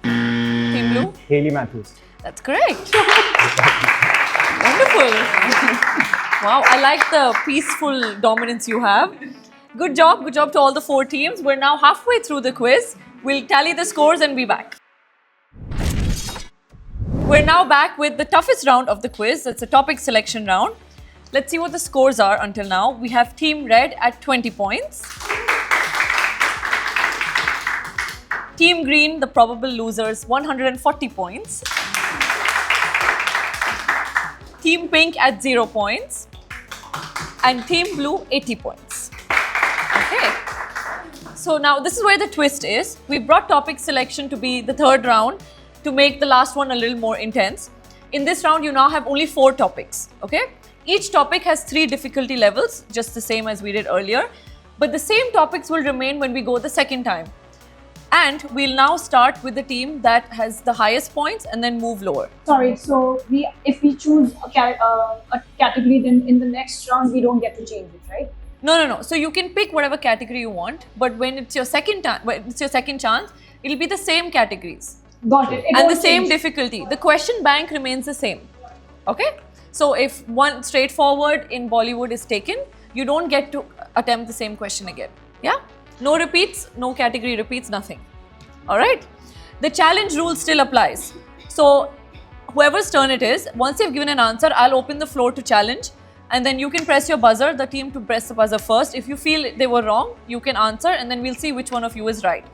[SPEAKER 1] Team Blue?
[SPEAKER 8] Hayley Matthews.
[SPEAKER 1] That's correct. Wonderful. Wow, I like the peaceful dominance you have. Good job to all the four teams. We're now halfway through the quiz. We'll tally the scores and be back. We're now back with the toughest round of the quiz. It's a topic selection round. Let's see what the scores are until now. We have Team Red at 20 points. Team Green, the probable losers, 140 points. Team Pink at 0 points. And Team Blue, 80 points. Okay. So now this is where the twist is. We brought topic selection to be the third round to make the last one a little more intense. In this round, you now have only 4 topics. Okay. Each topic has 3 difficulty levels, just the same as we did earlier. But the same topics will remain when we go the second time. And we'll now start with the team that has the highest points and then move lower.
[SPEAKER 3] Sorry, so if we choose a category, then in the next round we don't get to change it, right?
[SPEAKER 1] No. So you can pick whatever category you want, but when it's your second chance, it'll be the same categories.
[SPEAKER 3] Got it.
[SPEAKER 1] And the same difficulty. The question bank remains the same. Okay? So if one straightforward in Bollywood is taken, you don't get to attempt the same question again. Yeah? No repeats, no category repeats, nothing. Alright? The challenge rule still applies. So whoever's turn it is, once you've given an answer, I'll open the floor to challenge. and then you can press your buzzer, the team to press the buzzer first. If you feel they were wrong, you can answer, and then we'll see which one of you is right.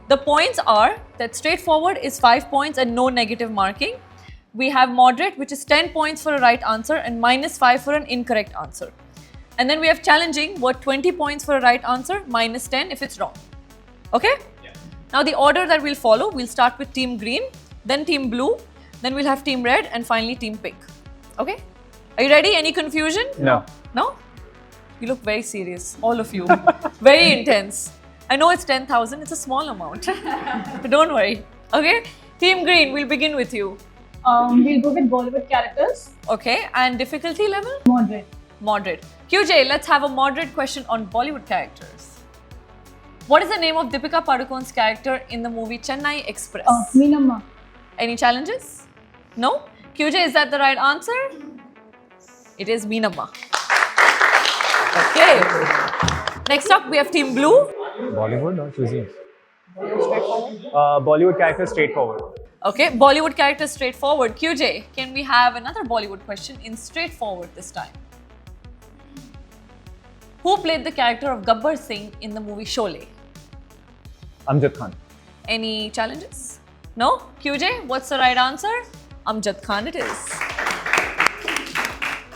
[SPEAKER 1] The points are that straightforward is 5 points and no negative marking. We have moderate, which is 10 points for a right answer and -5 for an incorrect answer. And then we have challenging, worth 20 points for a right answer, -10 if it's wrong. Okay? Yeah. Now the order that we'll follow, we'll start with team green, then team blue, then we'll have team red, and finally team pink. Okay? Are you ready? Any confusion?
[SPEAKER 8] No.
[SPEAKER 1] No? You look very serious, all of you. Very intense. I know it's 10,000, it's a small amount. But don't worry. Okay? Team green, we'll begin with you.
[SPEAKER 3] We'll go with Bollywood characters.
[SPEAKER 1] Okay, and difficulty level?
[SPEAKER 3] Moderate.
[SPEAKER 1] Moderate. QJ, let's have a moderate question on Bollywood characters. What is the name of Deepika Padukone's character in the movie Chennai Express?
[SPEAKER 3] Meenamma.
[SPEAKER 1] Any challenges? No? QJ, is that the right answer? It is Meenamma. Okay. Next up, we have Team Blue.
[SPEAKER 8] Bollywood or cuisine? Bollywood character straightforward.
[SPEAKER 1] Okay, Bollywood character straightforward. QJ, can we have another Bollywood question in straightforward this time? Who played the character of Gabbar Singh in the movie Sholay?
[SPEAKER 8] Amjad Khan.
[SPEAKER 1] Any challenges? No? QJ, what's the right answer? Amjad Khan it is.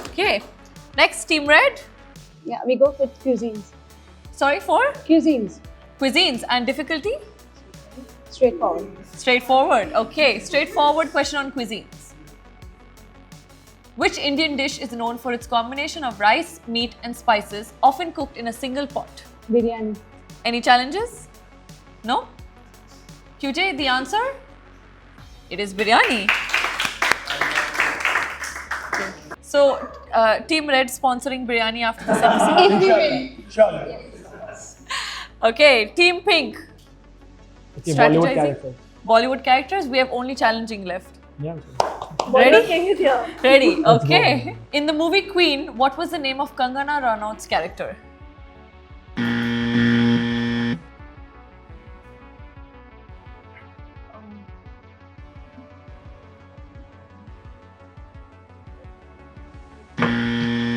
[SPEAKER 1] Okay. Next, Team Red.
[SPEAKER 7] Yeah, we go with cuisines.
[SPEAKER 1] Sorry, for?
[SPEAKER 7] Cuisines.
[SPEAKER 1] Cuisines and difficulty?
[SPEAKER 7] Straightforward.
[SPEAKER 1] Straightforward. Okay, straightforward question on cuisines. Which Indian dish is known for its combination of rice, meat and spices, often cooked in a single pot?
[SPEAKER 7] Biryani.
[SPEAKER 1] Any challenges? No? QJ, the answer? It is biryani. So, Team Red sponsoring biryani after this episode.
[SPEAKER 2] Sure.
[SPEAKER 1] Okay, Team Pink.
[SPEAKER 8] Okay, Bollywood character.
[SPEAKER 1] Bollywood characters, we have only challenging left.
[SPEAKER 8] Yeah.
[SPEAKER 1] Ready? Ready, okay. In the movie Queen, what was the name of Kangana Ranaut's character?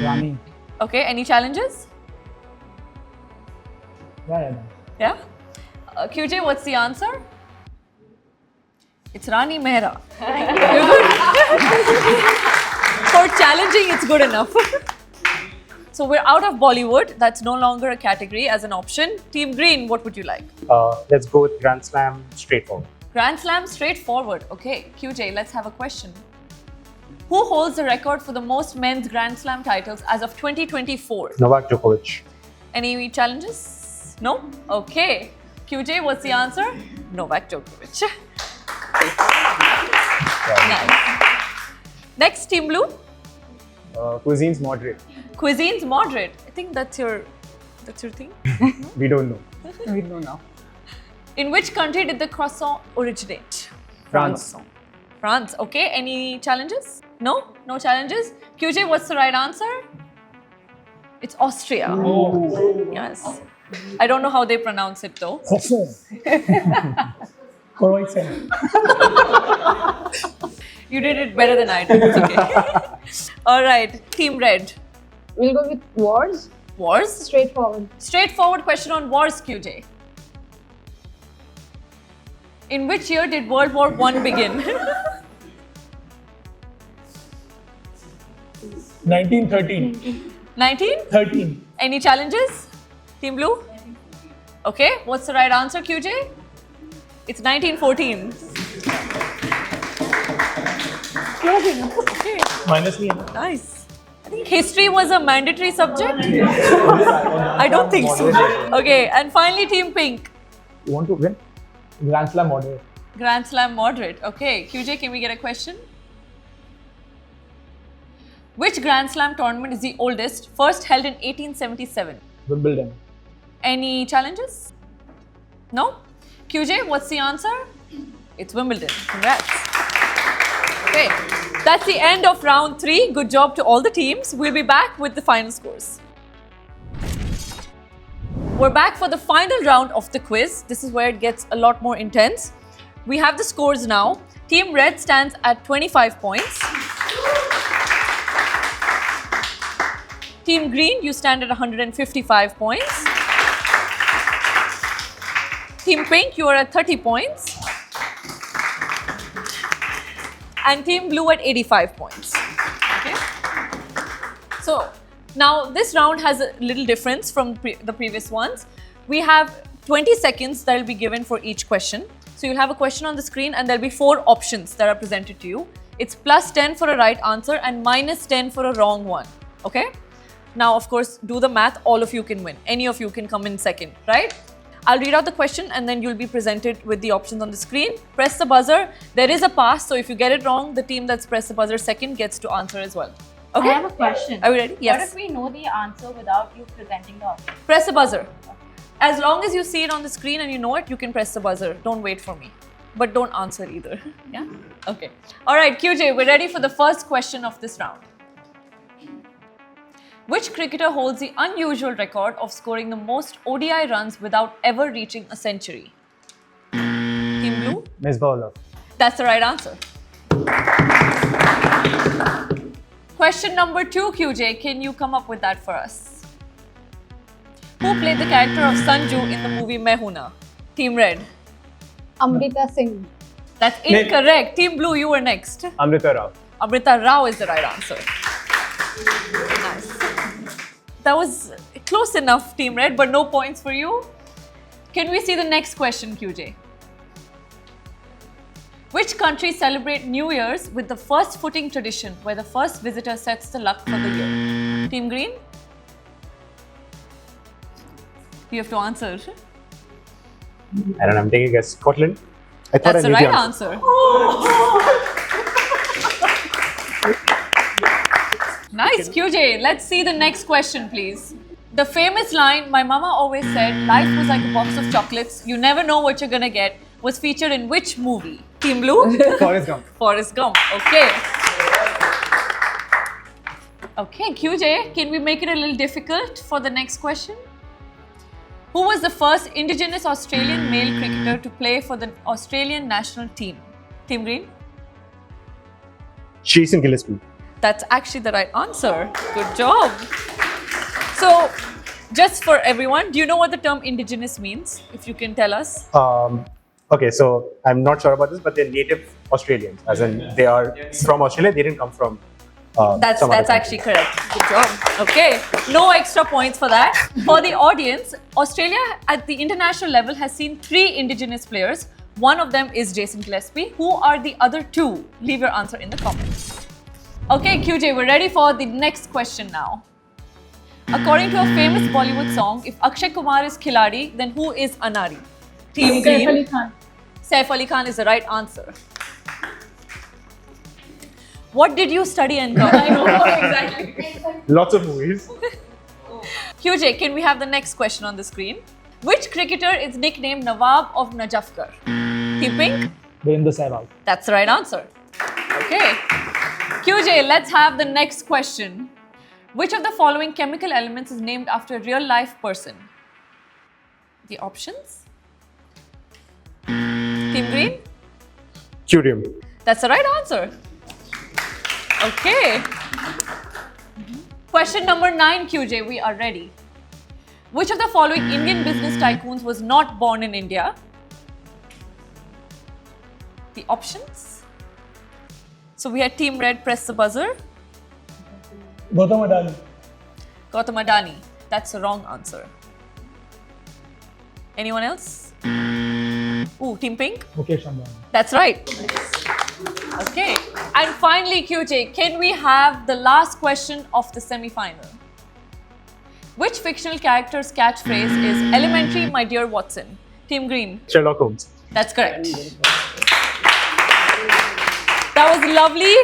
[SPEAKER 8] Rani.
[SPEAKER 1] Okay, any challenges?
[SPEAKER 8] Yeah.
[SPEAKER 1] Yeah? QJ, what's the answer? It's Rani Mehra. You're good. For challenging, it's good enough. So we're out of Bollywood. That's no longer a category as an option. Team Green, what would you like?
[SPEAKER 9] Let's go with Grand Slam straightforward.
[SPEAKER 1] Grand Slam straightforward. Okay, QJ, let's have a question. Who holds the record for the most men's Grand Slam titles as of 2024?
[SPEAKER 9] Novak Djokovic.
[SPEAKER 1] Any challenges? No? Okay. QJ, what's the answer? Novak Djokovic. Nice. Next, Team Blue.
[SPEAKER 8] Cuisine's moderate.
[SPEAKER 1] Cuisine's moderate. I think that's your thing.
[SPEAKER 8] We don't know.
[SPEAKER 6] We know now.
[SPEAKER 1] In which country did the croissant originate?
[SPEAKER 8] France.
[SPEAKER 1] France. Okay. Any challenges? No? No challenges? QJ, what's the right answer? It's Austria.
[SPEAKER 2] Oh.
[SPEAKER 1] Yes. I don't know how they pronounce it though.
[SPEAKER 2] Croissant.
[SPEAKER 1] You did it better than I did. It's okay. All right. Team Red.
[SPEAKER 7] We'll go with wars.
[SPEAKER 1] Wars?
[SPEAKER 7] Straightforward.
[SPEAKER 1] Straightforward question on wars, QJ. In which year did World War I begin?
[SPEAKER 2] 1913.
[SPEAKER 1] 19?
[SPEAKER 2] 13.
[SPEAKER 1] Any challenges? Team Blue? Okay, what's the right answer, QJ? It's 1914. Okay,
[SPEAKER 2] Minus me.
[SPEAKER 1] nice. I think history was a mandatory subject. I don't think so. Okay, and finally, Team Pink.
[SPEAKER 8] You want to win? Grand Slam moderate.
[SPEAKER 1] Grand Slam moderate. Okay, QJ, can we get a question? Which Grand Slam tournament is the oldest, first held in 1877?
[SPEAKER 8] Wimbledon.
[SPEAKER 1] Any challenges? No? QJ, what's the answer? It's Wimbledon. Congrats. Okay, that's the end of round 3. Good job to all the teams. We'll be back with the final scores. We're back for the final round of the quiz. This is where it gets a lot more intense. We have the scores now. Team Red stands at 25 points. Team Green, you stand at 155 points. Team Pink, you are at 30 points. And Team Blue at 85 points. Okay. So now this round has a little difference from the previous ones. We have 20 seconds that will be given for each question. So you'll have a question on the screen and there'll be 4 options that are presented to you. It's plus 10 for a right answer and minus 10 for a wrong one. Okay? Now, of course, do the math. All of you can win. Any of you can come in second, right? I'll read out the question and then you'll be presented with the options on the screen. Press the buzzer. There is a pass, so if you get it wrong, the team that's pressed the buzzer second gets to answer as well. Okay?
[SPEAKER 10] I have a question.
[SPEAKER 1] Are we ready? Yes.
[SPEAKER 10] What if we know the answer without you presenting the option?
[SPEAKER 1] Press the buzzer. As long as you see it on the screen and you know it, you can press the buzzer. Don't wait for me. But don't answer either. Yeah? Okay. All right, QJ, we're ready for the first question of this round. Which cricketer holds the unusual record of scoring the most ODI runs without ever reaching a century? Team Blue?
[SPEAKER 8] Misbah-ul-Haq.
[SPEAKER 1] That's the right answer. Question number 2, QJ. Can you come up with that for us? Who played the character of Sanju in the movie Main Hoon Na? Team Red.
[SPEAKER 7] Amrita Singh.
[SPEAKER 1] That's incorrect. Team Blue, you were next.
[SPEAKER 8] Amrita Rao.
[SPEAKER 1] Amrita Rao is the right answer. Nice. That was close enough, Team Red, but no points for you. Can we see the next question, QJ? Which country celebrate New Year's with the first footing tradition where the first visitor sets the luck for the year? Team Green? You have to answer.
[SPEAKER 8] I don't know, I'm taking a guess. Scotland? I thought
[SPEAKER 1] That's
[SPEAKER 8] I
[SPEAKER 1] the
[SPEAKER 8] knew
[SPEAKER 1] right
[SPEAKER 8] the
[SPEAKER 1] answer. Nice, QJ. Let's see the next question, please. The famous line, my mama always said, life was like a box of chocolates, you never know what you're gonna get, was featured in which movie? Team Blue?
[SPEAKER 8] Forrest Gump.
[SPEAKER 1] Forrest Gump, okay. Okay, QJ, can we make it a little difficult for the next question? Who was the first indigenous Australian male cricketer to play for the Australian national team? Team Green?
[SPEAKER 8] Jason Gillespie.
[SPEAKER 1] That's actually the right answer. Good job. So, just for everyone, do you know what the term indigenous means? If you can tell us.
[SPEAKER 8] Okay, so I'm not sure about this, but they're native Australians, as in they are from Australia, they didn't come from
[SPEAKER 1] That's
[SPEAKER 8] some other
[SPEAKER 1] actually
[SPEAKER 8] country.
[SPEAKER 1] correct. Good job. Okay, no extra points for that. For the audience, Australia at the international level has seen 3 indigenous players. One of them is Jason Gillespie. Who are the other 2? Leave your answer in the comments. Okay, QJ, we're ready for the next question now. According to a famous Bollywood song, if Akshay Kumar is Khiladi, then who is Anari? Team
[SPEAKER 3] Saif Ali
[SPEAKER 1] Green.
[SPEAKER 3] Khan.
[SPEAKER 1] Saif Ali Khan is the right answer. What did you study and cover? I know, exactly.
[SPEAKER 8] Lots of movies.
[SPEAKER 1] QJ, can we have the next question on the screen? Which cricketer is nicknamed Nawab of Najafkar? Team Pink?
[SPEAKER 2] Virendra Sehwag.
[SPEAKER 1] That's the right answer. Okay. QJ, let's have the next question. Which of the following chemical elements is named after a real-life person? The options? Team Green?
[SPEAKER 8] Curium.
[SPEAKER 1] That's the right answer. Okay. Question number 9, QJ, we are ready. Which of the following Indian business tycoons was not born in India? The options? So we had Team Red press the buzzer.
[SPEAKER 2] Gautam Adani.
[SPEAKER 1] Gautam Adani. That's the wrong answer. Anyone else? Ooh, Team Pink?
[SPEAKER 2] Mukesh Ambani.
[SPEAKER 1] That's right. Okay. And finally, QJ, can we have the last question of the semi-final? Which fictional character's catchphrase is elementary, my dear Watson? Team Green.
[SPEAKER 8] Sherlock Holmes.
[SPEAKER 1] That's correct. That was lovely.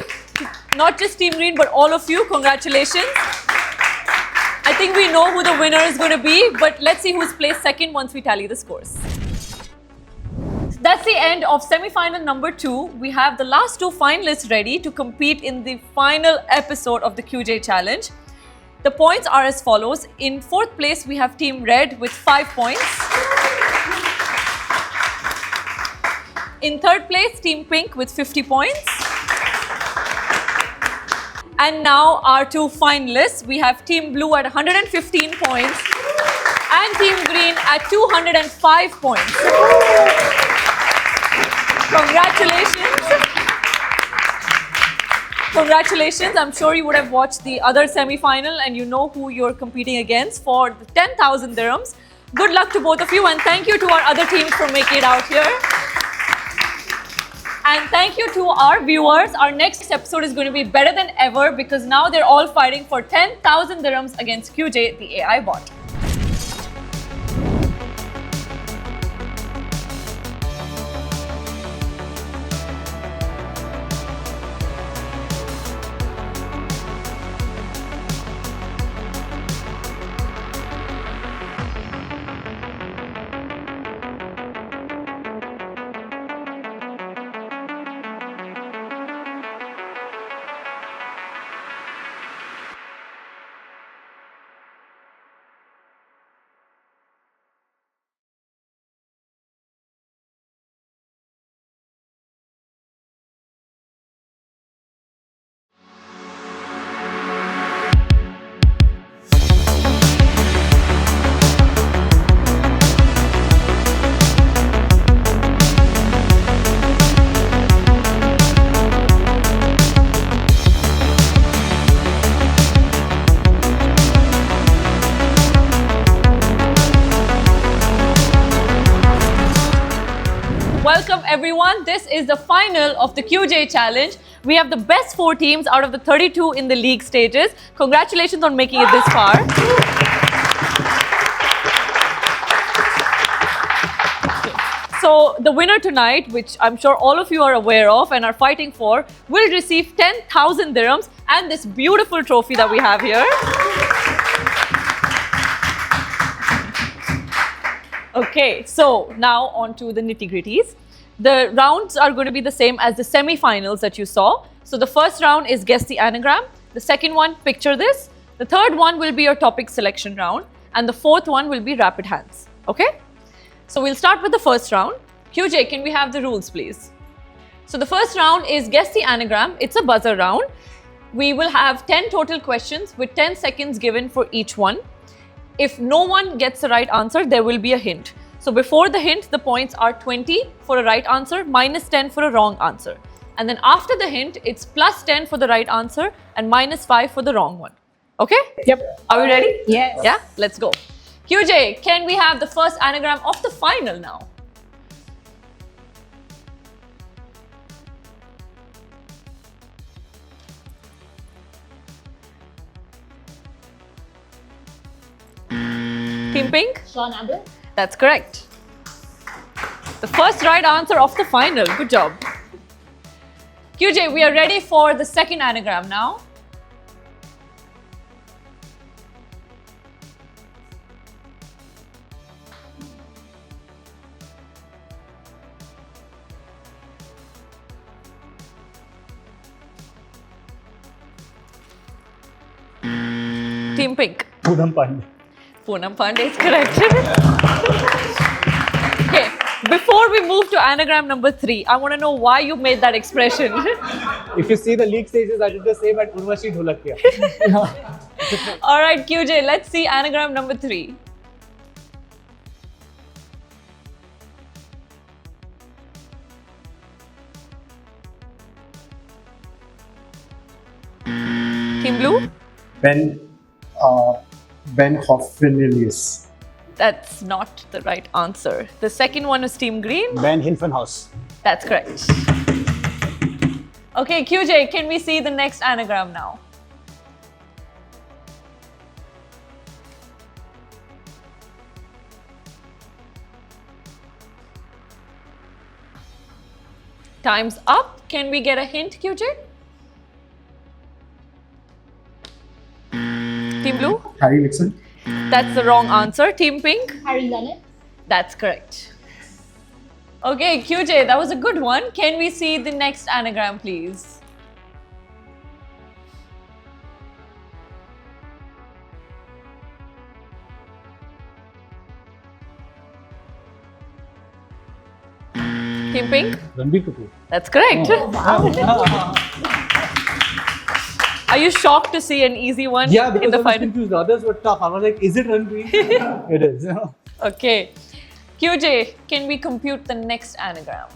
[SPEAKER 1] Not just Team Green, but all of you. Congratulations. I think we know who the winner is going to be, but let's see who's placed second once we tally the scores. That's the end of semi-final number 2. We have the last 2 finalists ready to compete in the final episode of the QJ Challenge. The points are as follows. In 4th place, we have Team Red with 5 points. In 3rd place, Team Pink with 50 points. And now our two finalists, we have Team Blue at 115 points and Team Green at 205 points. Congratulations. Congratulations. I'm sure you would have watched the other semi-final and you know who you're competing against for the 10,000 dirhams. Good luck to both of you and thank you to our other teams for making it out here. And thank you to our viewers. Our next episode is going to be better than ever because now they're all fighting for 10,000 dirhams against QJ, the AI bot. Welcome everyone. This is the final of the QJ challenge. We have the best 4 teams out of the 32 in the league stages. Congratulations on making it this far. So the winner tonight, which I'm sure all of you are aware of and are fighting for, will receive 10,000 dirhams and this beautiful trophy that we have here. Okay, so now on to the nitty-gritties. The rounds are going to be the same as the semi-finals that you saw. So the first round is guess the anagram. The second one, picture this. The third one will be your topic selection round. And the fourth one will be rapid hands. Okay? So we'll start with the first round. QJ, can we have the rules, please? So the first round is guess the anagram. It's a buzzer round. We will have 10 total questions with 10 seconds given for each one. If no one gets the right answer, there will be a hint. So before the hint, the points are 20 for a right answer, minus 10 for a wrong answer. And then after the hint, it's plus 10 for the right answer and minus 5 for the wrong one. Okay?
[SPEAKER 2] Yep.
[SPEAKER 1] Are we ready?
[SPEAKER 7] Yes.
[SPEAKER 1] Yeah, let's go. QJ, can we have the first anagram of the final now? Team Pink?
[SPEAKER 3] Sean Abel.
[SPEAKER 1] That's correct. The first right answer of the final. Good job. QJ, we are ready for the second anagram now. Team Pink.
[SPEAKER 2] Poonam Pandey.
[SPEAKER 1] Poonam Pandey is correct. Okay, before we move to anagram number 3, I want to know why you made that expression.
[SPEAKER 2] If you see the league stages, I did the same at Urvashi Dholakia.
[SPEAKER 1] All right, QJ, let's see anagram number 3. Team Blue?
[SPEAKER 9] Ben Hoffenilius.
[SPEAKER 1] That's not the right answer. The second one is Team Green.
[SPEAKER 4] Ben Hilfenhaus.
[SPEAKER 1] That's correct. Okay, QJ, can we see the next anagram now? Time's up. Can we get a hint, QJ? Team Blue?
[SPEAKER 9] Harry Nixon.
[SPEAKER 1] That's the wrong answer. Team Pink?
[SPEAKER 3] Harry Leonard.
[SPEAKER 1] That's correct. Okay, QJ, that was a good one. Can we see the next anagram, please? Team Pink?
[SPEAKER 2] Ranbir Kapoor.
[SPEAKER 1] That's correct. Are you shocked to see an easy one
[SPEAKER 2] Yeah,
[SPEAKER 1] in
[SPEAKER 2] because
[SPEAKER 1] the
[SPEAKER 2] I was
[SPEAKER 1] final?
[SPEAKER 2] confused. The others were tough. I was like, is it Ranveer? It is.
[SPEAKER 1] Okay. QJ, can we compute the next anagram?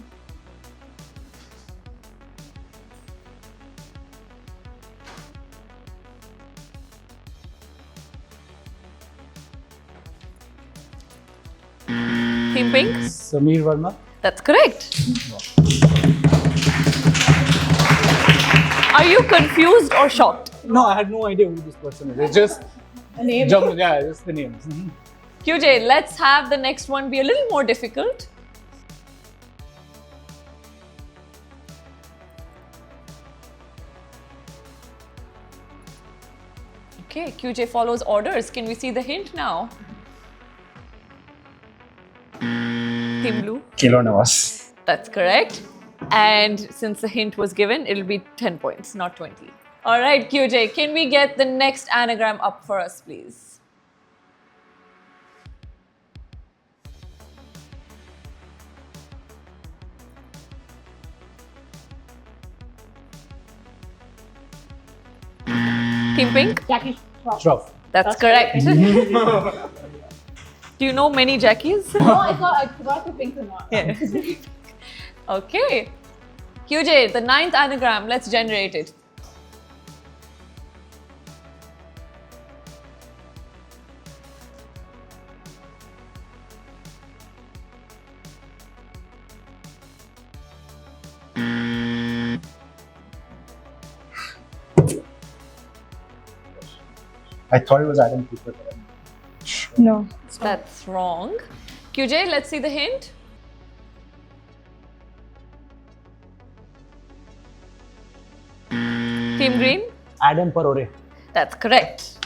[SPEAKER 1] Team Pink?
[SPEAKER 2] Sameer Verma.
[SPEAKER 1] That's correct. Are you confused or shocked?
[SPEAKER 2] No, I had no idea who this person is. It's just jumbled. Yeah, just the names.
[SPEAKER 1] QJ, let's have the next one be a little more difficult. Okay, QJ follows orders. Can we see the hint now? Team Blue?
[SPEAKER 9] Kilo Nawaz.
[SPEAKER 1] That's correct. And since the hint was given, it'll be 10 points, not 20. All right, QJ, can we get the next anagram up for us, please? Team Pink?
[SPEAKER 3] Jackie
[SPEAKER 2] Shroff.
[SPEAKER 1] That's correct. Do you know many Jackies?
[SPEAKER 3] No, I forgot to think or not.
[SPEAKER 1] Yeah. Okay. QJ, the 9th anagram, let's generate it.
[SPEAKER 9] I thought it was Adam Cooper.
[SPEAKER 3] No.
[SPEAKER 1] That's wrong. QJ, let's see the hint. Team Green?
[SPEAKER 4] Adam Parore.
[SPEAKER 1] That's correct.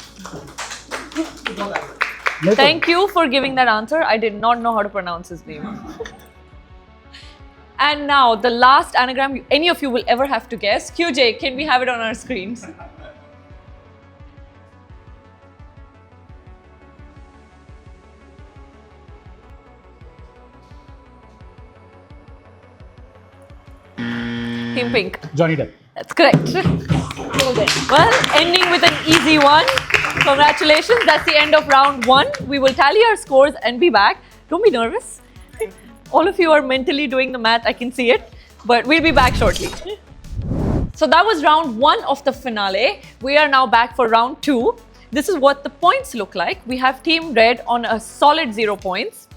[SPEAKER 1] Thank you for giving that answer. I did not know how to pronounce his name. And now, the last anagram any of you will ever have to guess. QJ, can we have it on our screens? Team Pink.
[SPEAKER 2] Johnny Depp.
[SPEAKER 1] That's correct. Well, ending with an easy one. Congratulations. That's the end of round 1. We will tally our scores and be back. Don't be nervous. All of you are mentally doing the math. I can see it. But we'll be back shortly. So that was round 1 of the finale. We are now back for round 2. This is what the points look like. We have Team Red on a solid 0 points.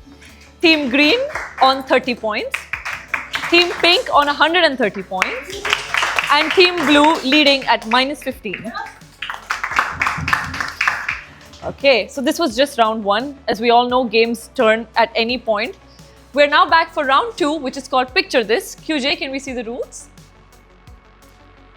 [SPEAKER 1] Team Green on 30 points. Team Pink on 130 points. And Team Blue leading at -15. Okay, so this was just round 1. As we all know, games turn at any point. We're now back for round 2, which is called Picture This. QJ, can we see the rules?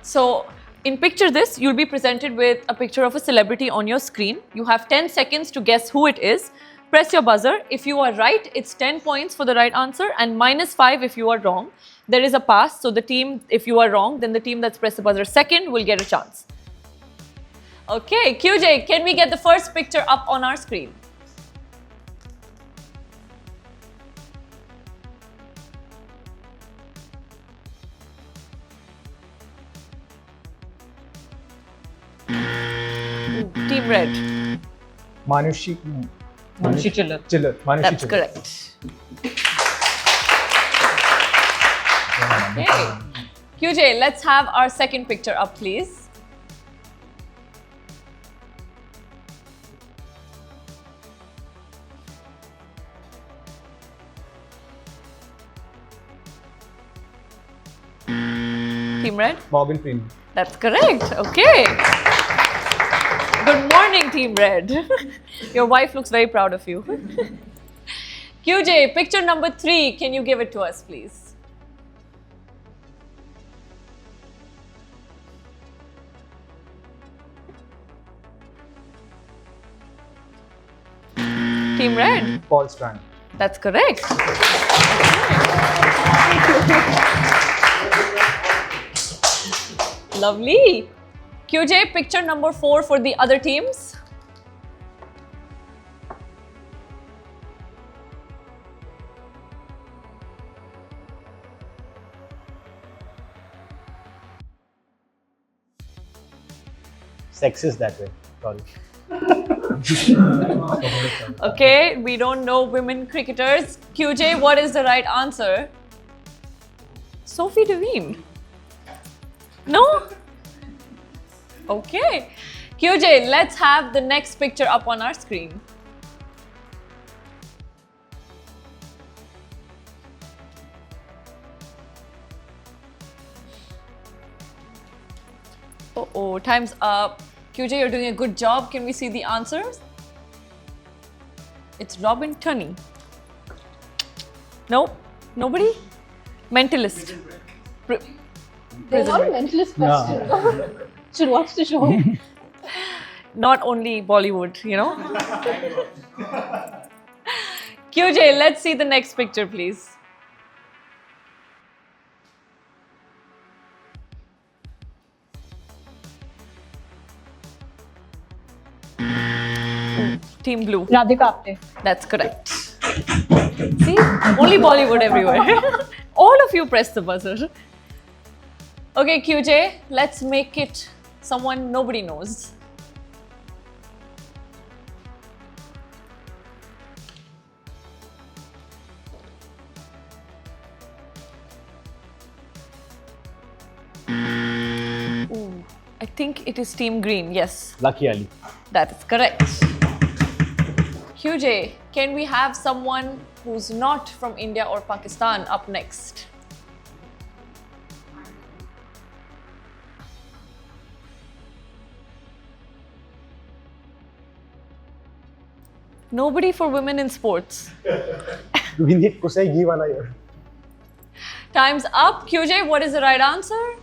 [SPEAKER 1] So, in Picture This, you'll be presented with a picture of a celebrity on your screen. You have 10 seconds to guess who it is. Press your buzzer. If you are right, it's 10 points for the right answer and -5 if you are wrong. There is a pass, so the team, if you are wrong, then the team that's pressed the buzzer second will get a chance. Okay, QJ, can we get the first picture up on our screen? Team Red.
[SPEAKER 2] Manushi Chillar.
[SPEAKER 1] That's correct. Okay. QJ, let's have our second picture up, please. Team Red?
[SPEAKER 2] Morgan Freeman.
[SPEAKER 1] That's correct. Okay. Good morning, Team Red. Your wife looks very proud of you. QJ, picture number 3. Can you give it to us, please? Team Red?
[SPEAKER 2] Paul Strand.
[SPEAKER 1] That's correct. Lovely. QJ, picture number 4 for the other teams.
[SPEAKER 4] sexist that way. Sorry.
[SPEAKER 1] Okay, we don't know women cricketers. QJ, what is the right answer? Sophie Devine. No? Okay. QJ, let's have the next picture up on our screen. Oh, time's up. QJ, you're doing a good job. Can we see the answers? It's Robin Tunney. No? Nobody? Mentalist.
[SPEAKER 7] They're not mentalist questions. Should watch the show.
[SPEAKER 1] Not only Bollywood, you know? QJ, let's see the next picture, please. Team Blue.
[SPEAKER 3] Radhika Apte.
[SPEAKER 1] That's correct. See? Only Bollywood everywhere. All of you press the buzzer. Okay, QJ, let's make it someone nobody knows. Ooh, I think it is Team Green, yes.
[SPEAKER 4] Lucky Ali.
[SPEAKER 1] That is correct. QJ, can we have someone who's not from India or Pakistan up next? Nobody for women in sports.
[SPEAKER 4] We need Kusai Ghee wala here.
[SPEAKER 1] Time's up. QJ, what is the right answer?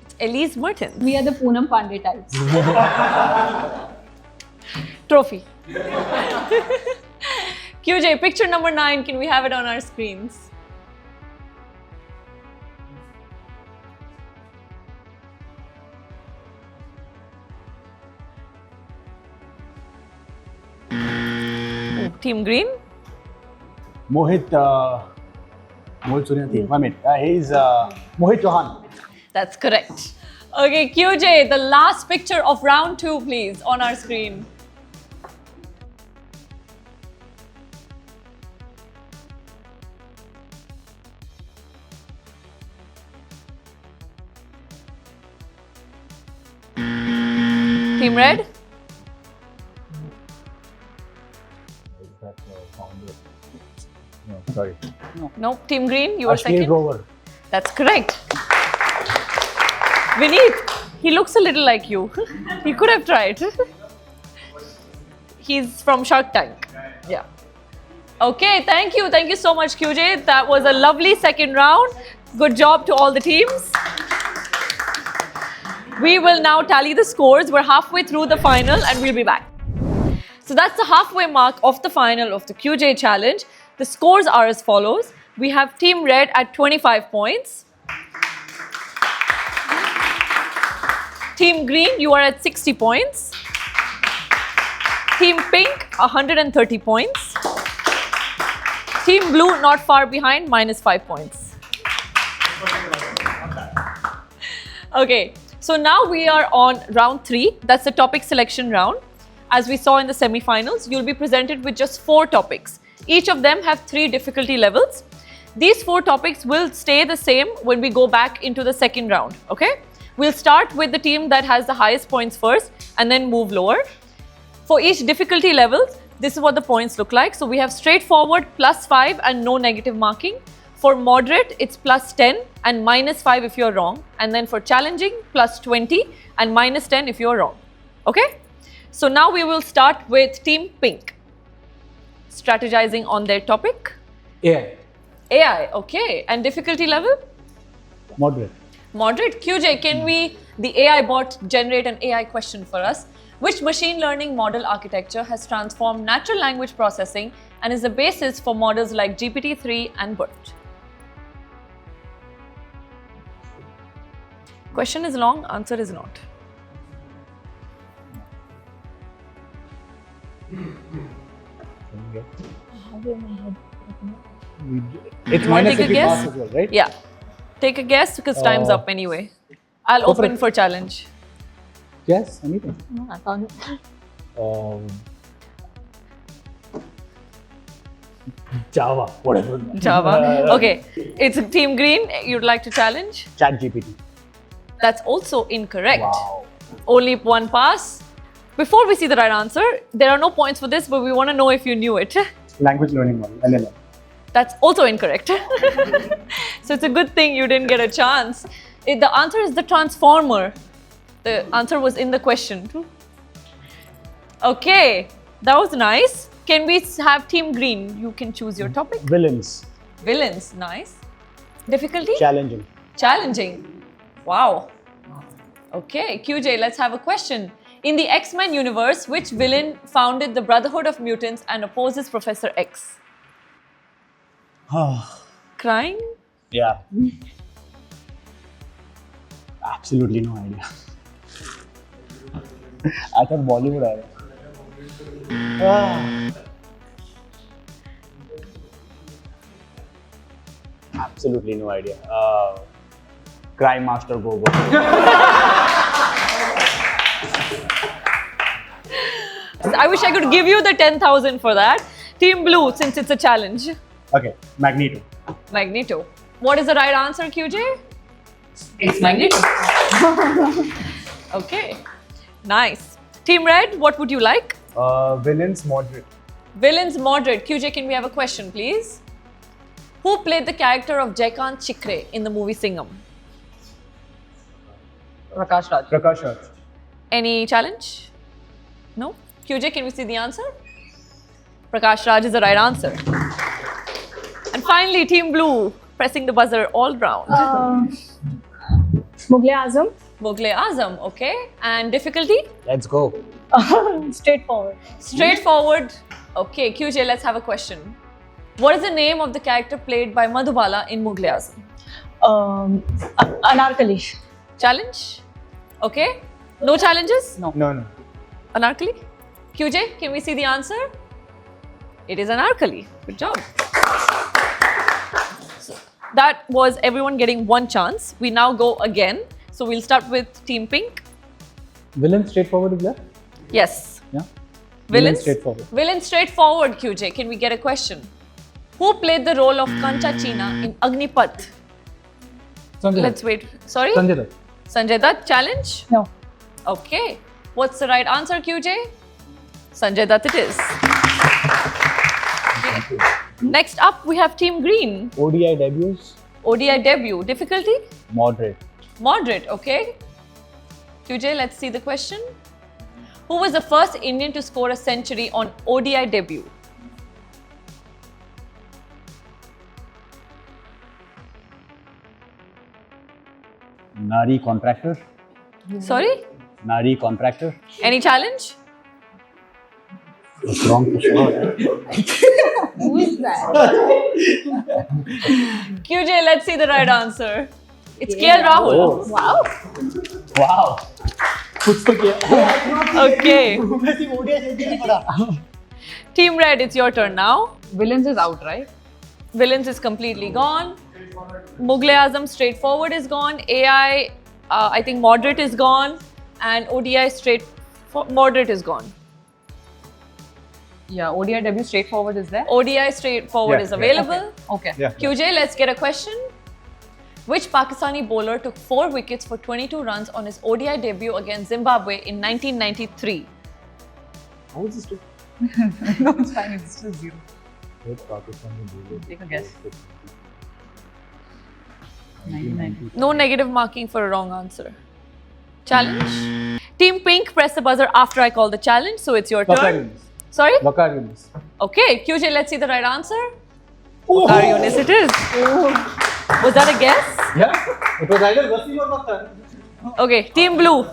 [SPEAKER 1] It's Elise Mertens.
[SPEAKER 3] We are the Poonam Pandey types.
[SPEAKER 1] Trophy. QJ, picture number 9, can we have it on our screens? Ooh, Team Green?
[SPEAKER 4] Mohit Suryanti. I mean, he's Mohit Chauhan.
[SPEAKER 1] That's correct. Okay, QJ, the last picture of round 2, please, on our screen. Team Red?
[SPEAKER 4] No, sorry.
[SPEAKER 1] No, Team Green, you were
[SPEAKER 4] Ashwini
[SPEAKER 1] second.
[SPEAKER 4] Grover.
[SPEAKER 1] That's correct. Vineet, he looks a little like you. He could have tried. He's from Shark Tank. Yeah. Okay, thank you. Thank you so much, QJ. That was a lovely second round. Good job to all the teams. We will now tally the scores. We're halfway through the final and we'll be back. So that's the halfway mark of the final of the QJ challenge. The scores are as follows. We have Team Red at 25 points. Team Green, you are at 60 points. Team Pink, 130 points. Team Blue, not far behind, -5 points. Okay, so now we are on round 3. That's the topic selection round. As we saw in the semi-finals, you'll be presented with just 4 topics. Each of them have 3 difficulty levels. These 4 topics will stay the same when we go back into the second round, okay? We'll start with the team that has the highest points first and then move lower. For each difficulty level, this is what the points look like. So we have straightforward +5 and no negative marking. For moderate, it's +10 and -5 if you're wrong. And then for challenging, +20 and -10 if you're wrong. Okay? So now we will start with Team Pink. Strategizing on their topic.
[SPEAKER 4] AI.
[SPEAKER 1] AI, okay. And difficulty level?
[SPEAKER 4] Moderate.
[SPEAKER 1] Moderate. QJ, can the AI bot generate an AI question for us? Which machine learning model architecture has transformed natural language processing and is the basis for models like GPT-3 and BERT? Question is long, answer is not.
[SPEAKER 4] It's
[SPEAKER 1] You wanna
[SPEAKER 4] minus
[SPEAKER 1] take a
[SPEAKER 4] if we
[SPEAKER 1] guess?
[SPEAKER 4] pass as well, right?
[SPEAKER 1] Yeah. Take a guess because time's up anyway. I'll
[SPEAKER 4] Go for
[SPEAKER 1] open
[SPEAKER 4] it.
[SPEAKER 1] for challenge.
[SPEAKER 2] Yes, anything.
[SPEAKER 7] No, I can't.
[SPEAKER 9] Java, whatever.
[SPEAKER 1] Java. Okay, it's Team Green. You'd like to challenge?
[SPEAKER 4] ChatGPT.
[SPEAKER 1] That's also incorrect.
[SPEAKER 4] Wow.
[SPEAKER 1] Only one pass. Before we see the right answer, there are no points for this, but we want to know if you knew it.
[SPEAKER 8] Language learning model, LLM.
[SPEAKER 1] That's also incorrect. So it's a good thing you didn't get a chance. The answer is the transformer. The answer was in the question. Okay, that was nice. Can we have Team Green? You can choose your topic.
[SPEAKER 4] Villains.
[SPEAKER 1] Villains, nice. Difficulty?
[SPEAKER 4] Challenging.
[SPEAKER 1] Challenging. Wow. Okay, QJ, let's have a question. In the X-Men universe, which villain founded the Brotherhood of Mutants and opposes Professor X? Crying?
[SPEAKER 4] Yeah. Absolutely no idea. I thought Bollywood had it. Absolutely no idea. Crime Master Gogo.
[SPEAKER 1] I wish I could give you the 10,000 for that. Team Blue, since it's a challenge.
[SPEAKER 8] Okay, Magneto.
[SPEAKER 1] Magneto. What is the right answer, QJ? It's Magneto. Okay, nice. Team Red, what would you like?
[SPEAKER 8] Villains, moderate.
[SPEAKER 1] Villains moderate. QJ, can we have a question, please? Who played the character of Jaykant Chikre in the movie Singham?
[SPEAKER 6] Prakash Raj.
[SPEAKER 8] Prakash Raj.
[SPEAKER 1] Any challenge? No? QJ, can we see the answer? Prakash Raj is the right answer. And finally, Team Blue, pressing the buzzer all round.
[SPEAKER 3] Mughal Azam.
[SPEAKER 1] Mughal Azam, okay. And difficulty?
[SPEAKER 4] Let's go.
[SPEAKER 3] Straightforward.
[SPEAKER 1] Straightforward. Okay, QJ, let's have a question. What is the name of the character played by Madhubala in Mughal Azam?
[SPEAKER 3] Anarkali.
[SPEAKER 1] Challenge? Okay. No challenges?
[SPEAKER 8] No.
[SPEAKER 1] Anarkali? QJ, can we see the answer? It is Anarkali. Good job. So that was everyone getting one chance. We now go again. So we'll start with Team Pink.
[SPEAKER 2] Villain straightforward is there?
[SPEAKER 1] Yes.
[SPEAKER 2] Yeah.
[SPEAKER 1] Villains?
[SPEAKER 2] Straightforward.
[SPEAKER 1] Villain straightforward, QJ. Can we get a question? Who played the role of Kancha Cheena in Agnipath?
[SPEAKER 2] Sanjay
[SPEAKER 1] Let's
[SPEAKER 2] Dutt.
[SPEAKER 1] wait. Sorry?
[SPEAKER 2] Sanjay Dutt.
[SPEAKER 1] Sanjay Dutt, challenge?
[SPEAKER 3] No.
[SPEAKER 1] Okay. What's the right answer, QJ? Sanjay Dutt it is. Okay. Next up, we have Team Green.
[SPEAKER 4] ODI debuts.
[SPEAKER 1] ODI debut. Difficulty?
[SPEAKER 4] Moderate.
[SPEAKER 1] Moderate, okay. QJ, let's see the question. Who was the first Indian to score a century on ODI debut?
[SPEAKER 4] Nari contractor.
[SPEAKER 1] Sorry?
[SPEAKER 4] Nari contractor.
[SPEAKER 1] Any challenge?
[SPEAKER 4] It's wrong for sure.
[SPEAKER 7] Who is that?
[SPEAKER 1] QJ, let's see the right answer. It's KL Rahul.
[SPEAKER 7] Wow.
[SPEAKER 4] Wow.
[SPEAKER 1] Okay. Team Red, it's your turn now.
[SPEAKER 6] Villains is out, right?
[SPEAKER 1] Villains is completely gone. Mughal Azam straightforward is gone. AI, I think moderate is gone. And ODI moderate is gone.
[SPEAKER 6] Yeah, ODI debut straightforward is there.
[SPEAKER 1] ODI straightforward
[SPEAKER 8] Yeah,
[SPEAKER 1] is
[SPEAKER 8] yeah.
[SPEAKER 1] available.
[SPEAKER 6] Okay.
[SPEAKER 8] Yeah.
[SPEAKER 1] QJ, let's get a question. Which Pakistani bowler took 4 wickets for 22 runs on his ODI debut against Zimbabwe in 1993?
[SPEAKER 8] How is this?
[SPEAKER 6] No, it's fine. It's still zero. Take a guess. 1990.
[SPEAKER 1] No negative marking for a wrong answer. Challenge? Team Pink, press the buzzer after I call the challenge, so it's your
[SPEAKER 2] Waqar
[SPEAKER 1] turn.
[SPEAKER 2] Yunus.
[SPEAKER 1] Sorry?
[SPEAKER 2] Waqar Yunus.
[SPEAKER 1] Okay, QJ, let's see the right answer. Waqar Yunus it is. Was that a guess?
[SPEAKER 2] Yeah. It was either Wasim or Waqar.
[SPEAKER 1] Okay, Team Blue.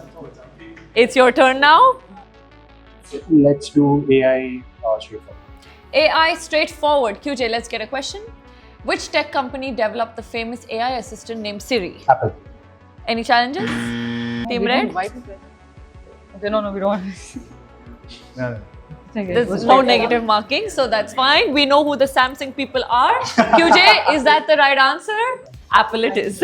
[SPEAKER 1] It's your turn now.
[SPEAKER 8] Let's do AI straightforward.
[SPEAKER 1] AI straightforward. QJ, let's get a question. Which tech company developed the famous AI assistant named Siri?
[SPEAKER 8] Apple.
[SPEAKER 1] Any challenges? Team Red?
[SPEAKER 6] Why is it? Okay, no, we don't want to.
[SPEAKER 2] No.
[SPEAKER 1] There's no negative marking, so that's fine. We know who the Samsung people are. QJ, is that the right answer? Apple it is.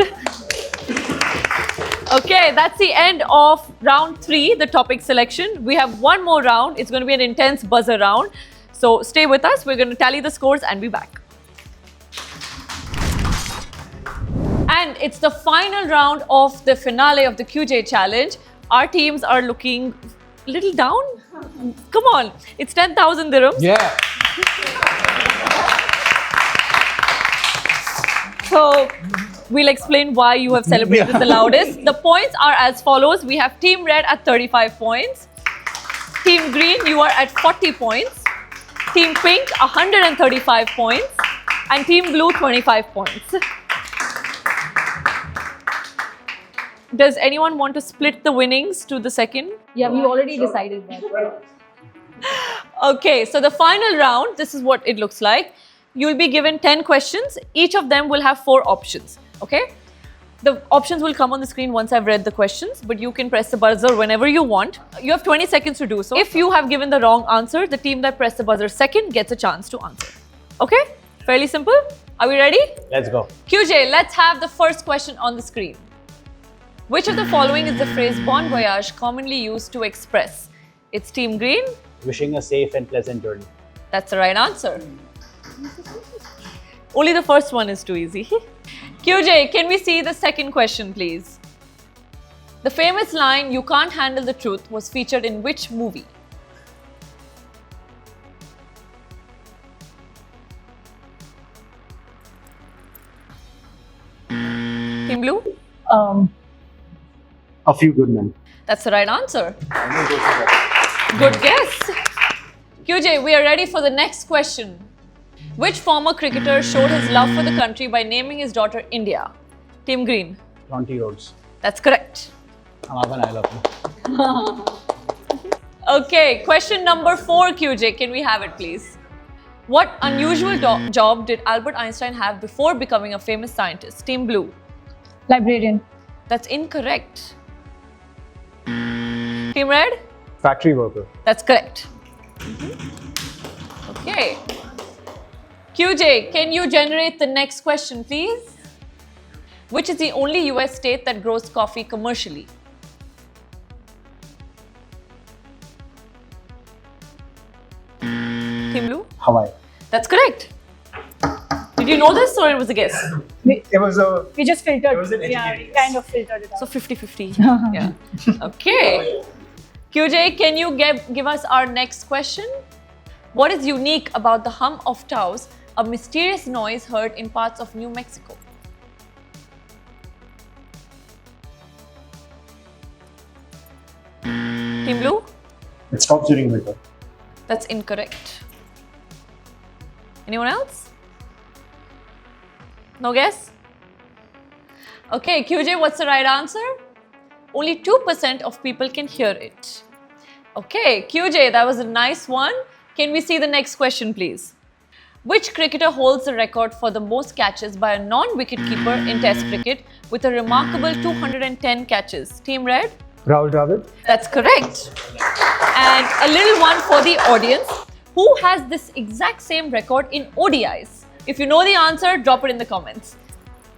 [SPEAKER 1] Okay, that's the end of round 3, the topic selection. We have one more round. It's going to be an intense buzzer round. So stay with us. We're going to tally the scores and be back. And it's the final round of the finale of the QJ challenge. Our teams are looking a little down. Come on, it's 10,000 dirhams.
[SPEAKER 2] Yeah.
[SPEAKER 1] So we'll explain why you have celebrated the loudest. The points are as follows. We have Team Red at 35 points. Team Green, you are at 40 points. Team Pink, 135 points. And Team Blue, 25 points. Does anyone want to split the winnings to the second?
[SPEAKER 3] Yeah, we already decided that.
[SPEAKER 1] Okay, so the final round, this is what it looks like. You'll be given 10 questions. Each of them will have 4 options, okay? The options will come on the screen once I've read the questions, but you can press the buzzer whenever you want. You have 20 seconds to do so. If you have given the wrong answer, the team that pressed the buzzer second gets a chance to answer. Okay? Fairly simple. Are we ready?
[SPEAKER 4] Let's go.
[SPEAKER 1] QJ, let's have the first question on the screen. Which of the following is the phrase bon voyage commonly used to express? It's Team Green.
[SPEAKER 4] Wishing a safe and pleasant journey.
[SPEAKER 1] That's the right answer. Only the first one is too easy. QJ, can we see the second question, please? The famous line, "You can't handle the truth," was featured in which movie? Team Blue?
[SPEAKER 8] A Few Good Men.
[SPEAKER 1] That's the right answer. Good guess. QJ, we are ready for the next question. Which former cricketer showed his love for the country by naming his daughter India? Team Green.
[SPEAKER 4] Ronty Rhodes.
[SPEAKER 1] That's correct.
[SPEAKER 4] Amavan, I love you.
[SPEAKER 1] Okay, question number 4, QJ. Can we have it, please? What unusual job did Albert Einstein have before becoming a famous scientist? Team Blue.
[SPEAKER 3] Librarian.
[SPEAKER 1] That's incorrect. Team Red?
[SPEAKER 8] Factory worker.
[SPEAKER 1] That's correct. Okay. QJ, can you generate the next question, please? Which is the only US state that grows coffee commercially? Team Blue?
[SPEAKER 4] Hawaii.
[SPEAKER 1] That's correct. Did you know this or it was a guess?
[SPEAKER 4] It was a.
[SPEAKER 3] We just filtered.
[SPEAKER 4] It was an
[SPEAKER 3] Yeah,
[SPEAKER 4] educated
[SPEAKER 3] we
[SPEAKER 4] guess.
[SPEAKER 3] kind of filtered it out.
[SPEAKER 1] So 50-50. Yeah. Okay. QJ, can you give us our next question? What is unique about the hum of taos, a mysterious noise heard in parts of New Mexico? Team Blue?
[SPEAKER 8] It stops during winter.
[SPEAKER 1] That's incorrect. Anyone else? No guess? Okay, QJ, what's the right answer? Only 2% of people can hear it. Okay, QJ, that was a nice one. Can we see the next question, please? Which cricketer holds the record for the most catches by a non-wicket keeper in Test cricket with a remarkable 210 catches? Team Red?
[SPEAKER 8] Rahul Dravid.
[SPEAKER 1] That's correct. And a little one for the audience. Who has this exact same record in ODIs? If you know the answer, drop it in the comments.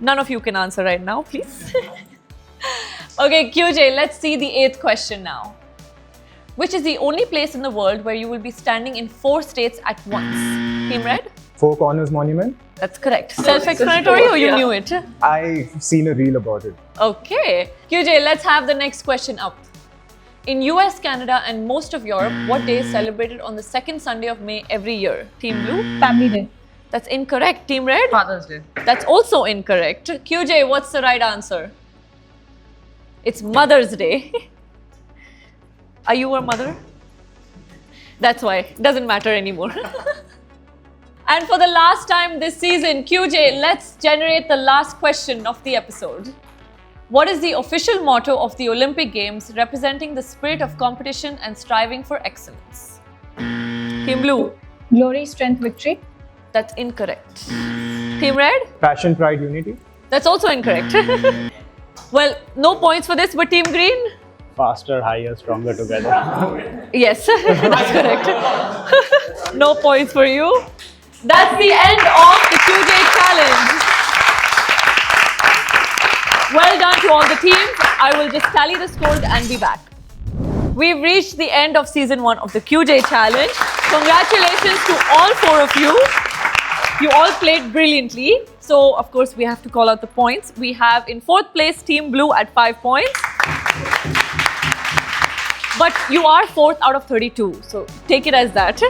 [SPEAKER 1] None of you can answer right now, please. Okay, QJ, let's see the 8th question now. Which is the only place in the world where you will be standing in 4 states at once? Team Red?
[SPEAKER 8] Four Corners Monument.
[SPEAKER 1] That's correct. Self-explanatory or you knew it?
[SPEAKER 8] I've seen a reel about it.
[SPEAKER 1] Okay. QJ, let's have the next question up. In US, Canada and most of Europe, what day is celebrated on the 2nd Sunday of May every year? Team Blue?
[SPEAKER 3] Family Day.
[SPEAKER 1] That's incorrect. Team Red?
[SPEAKER 6] Father's Day.
[SPEAKER 1] That's also incorrect. QJ, what's the right answer? It's Mother's Day. Are you a mother? That's why. It doesn't matter anymore. And for the last time this season, QJ, let's generate the last question of the episode. What is the official motto of the Olympic Games representing the spirit of competition and striving for excellence? Team Blue?
[SPEAKER 3] Glory, strength, victory.
[SPEAKER 1] That's incorrect. Team Red?
[SPEAKER 8] Passion, Pride, Unity.
[SPEAKER 1] That's also incorrect. Well, no points for this, but Team Green?
[SPEAKER 4] Faster, higher, stronger together.
[SPEAKER 1] Yes, that's correct. No points for you. That's the end of the QJ challenge. Well done to all the teams. I will just tally the scores and be back. We've reached the end of season 1 of the QJ Challenge. Congratulations to all 4 of you. You all played brilliantly. So, of course, we have to call out the points. We have in 4th place Team Blue at 5 points. But you are 4th out of 32, so take it as that.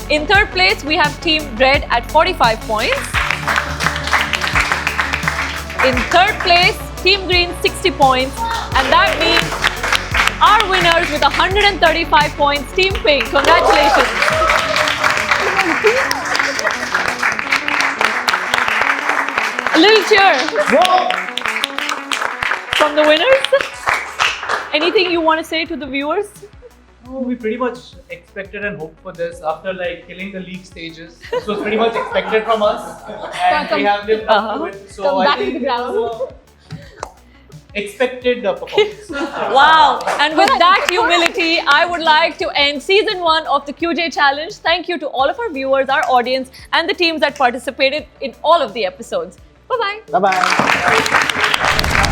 [SPEAKER 1] In 3rd place, we have Team Red at 45 points. In 3rd place, Team Green 60 points. And that means our winners with 135 points, Team Pink. Congratulations. A little cheer from the winners. Anything you want to say to the viewers?
[SPEAKER 2] Oh, we pretty much expected and hoped for this after like killing the league stages. This was pretty much expected from us, and we have lived up to it. So I think it was expected performance.
[SPEAKER 1] Wow. And with that humility, I would like to end season 1 of the QJ Challenge. Thank you to all of our viewers, our audience, and the teams that participated in all of the episodes. Bye-bye.
[SPEAKER 4] Bye-bye.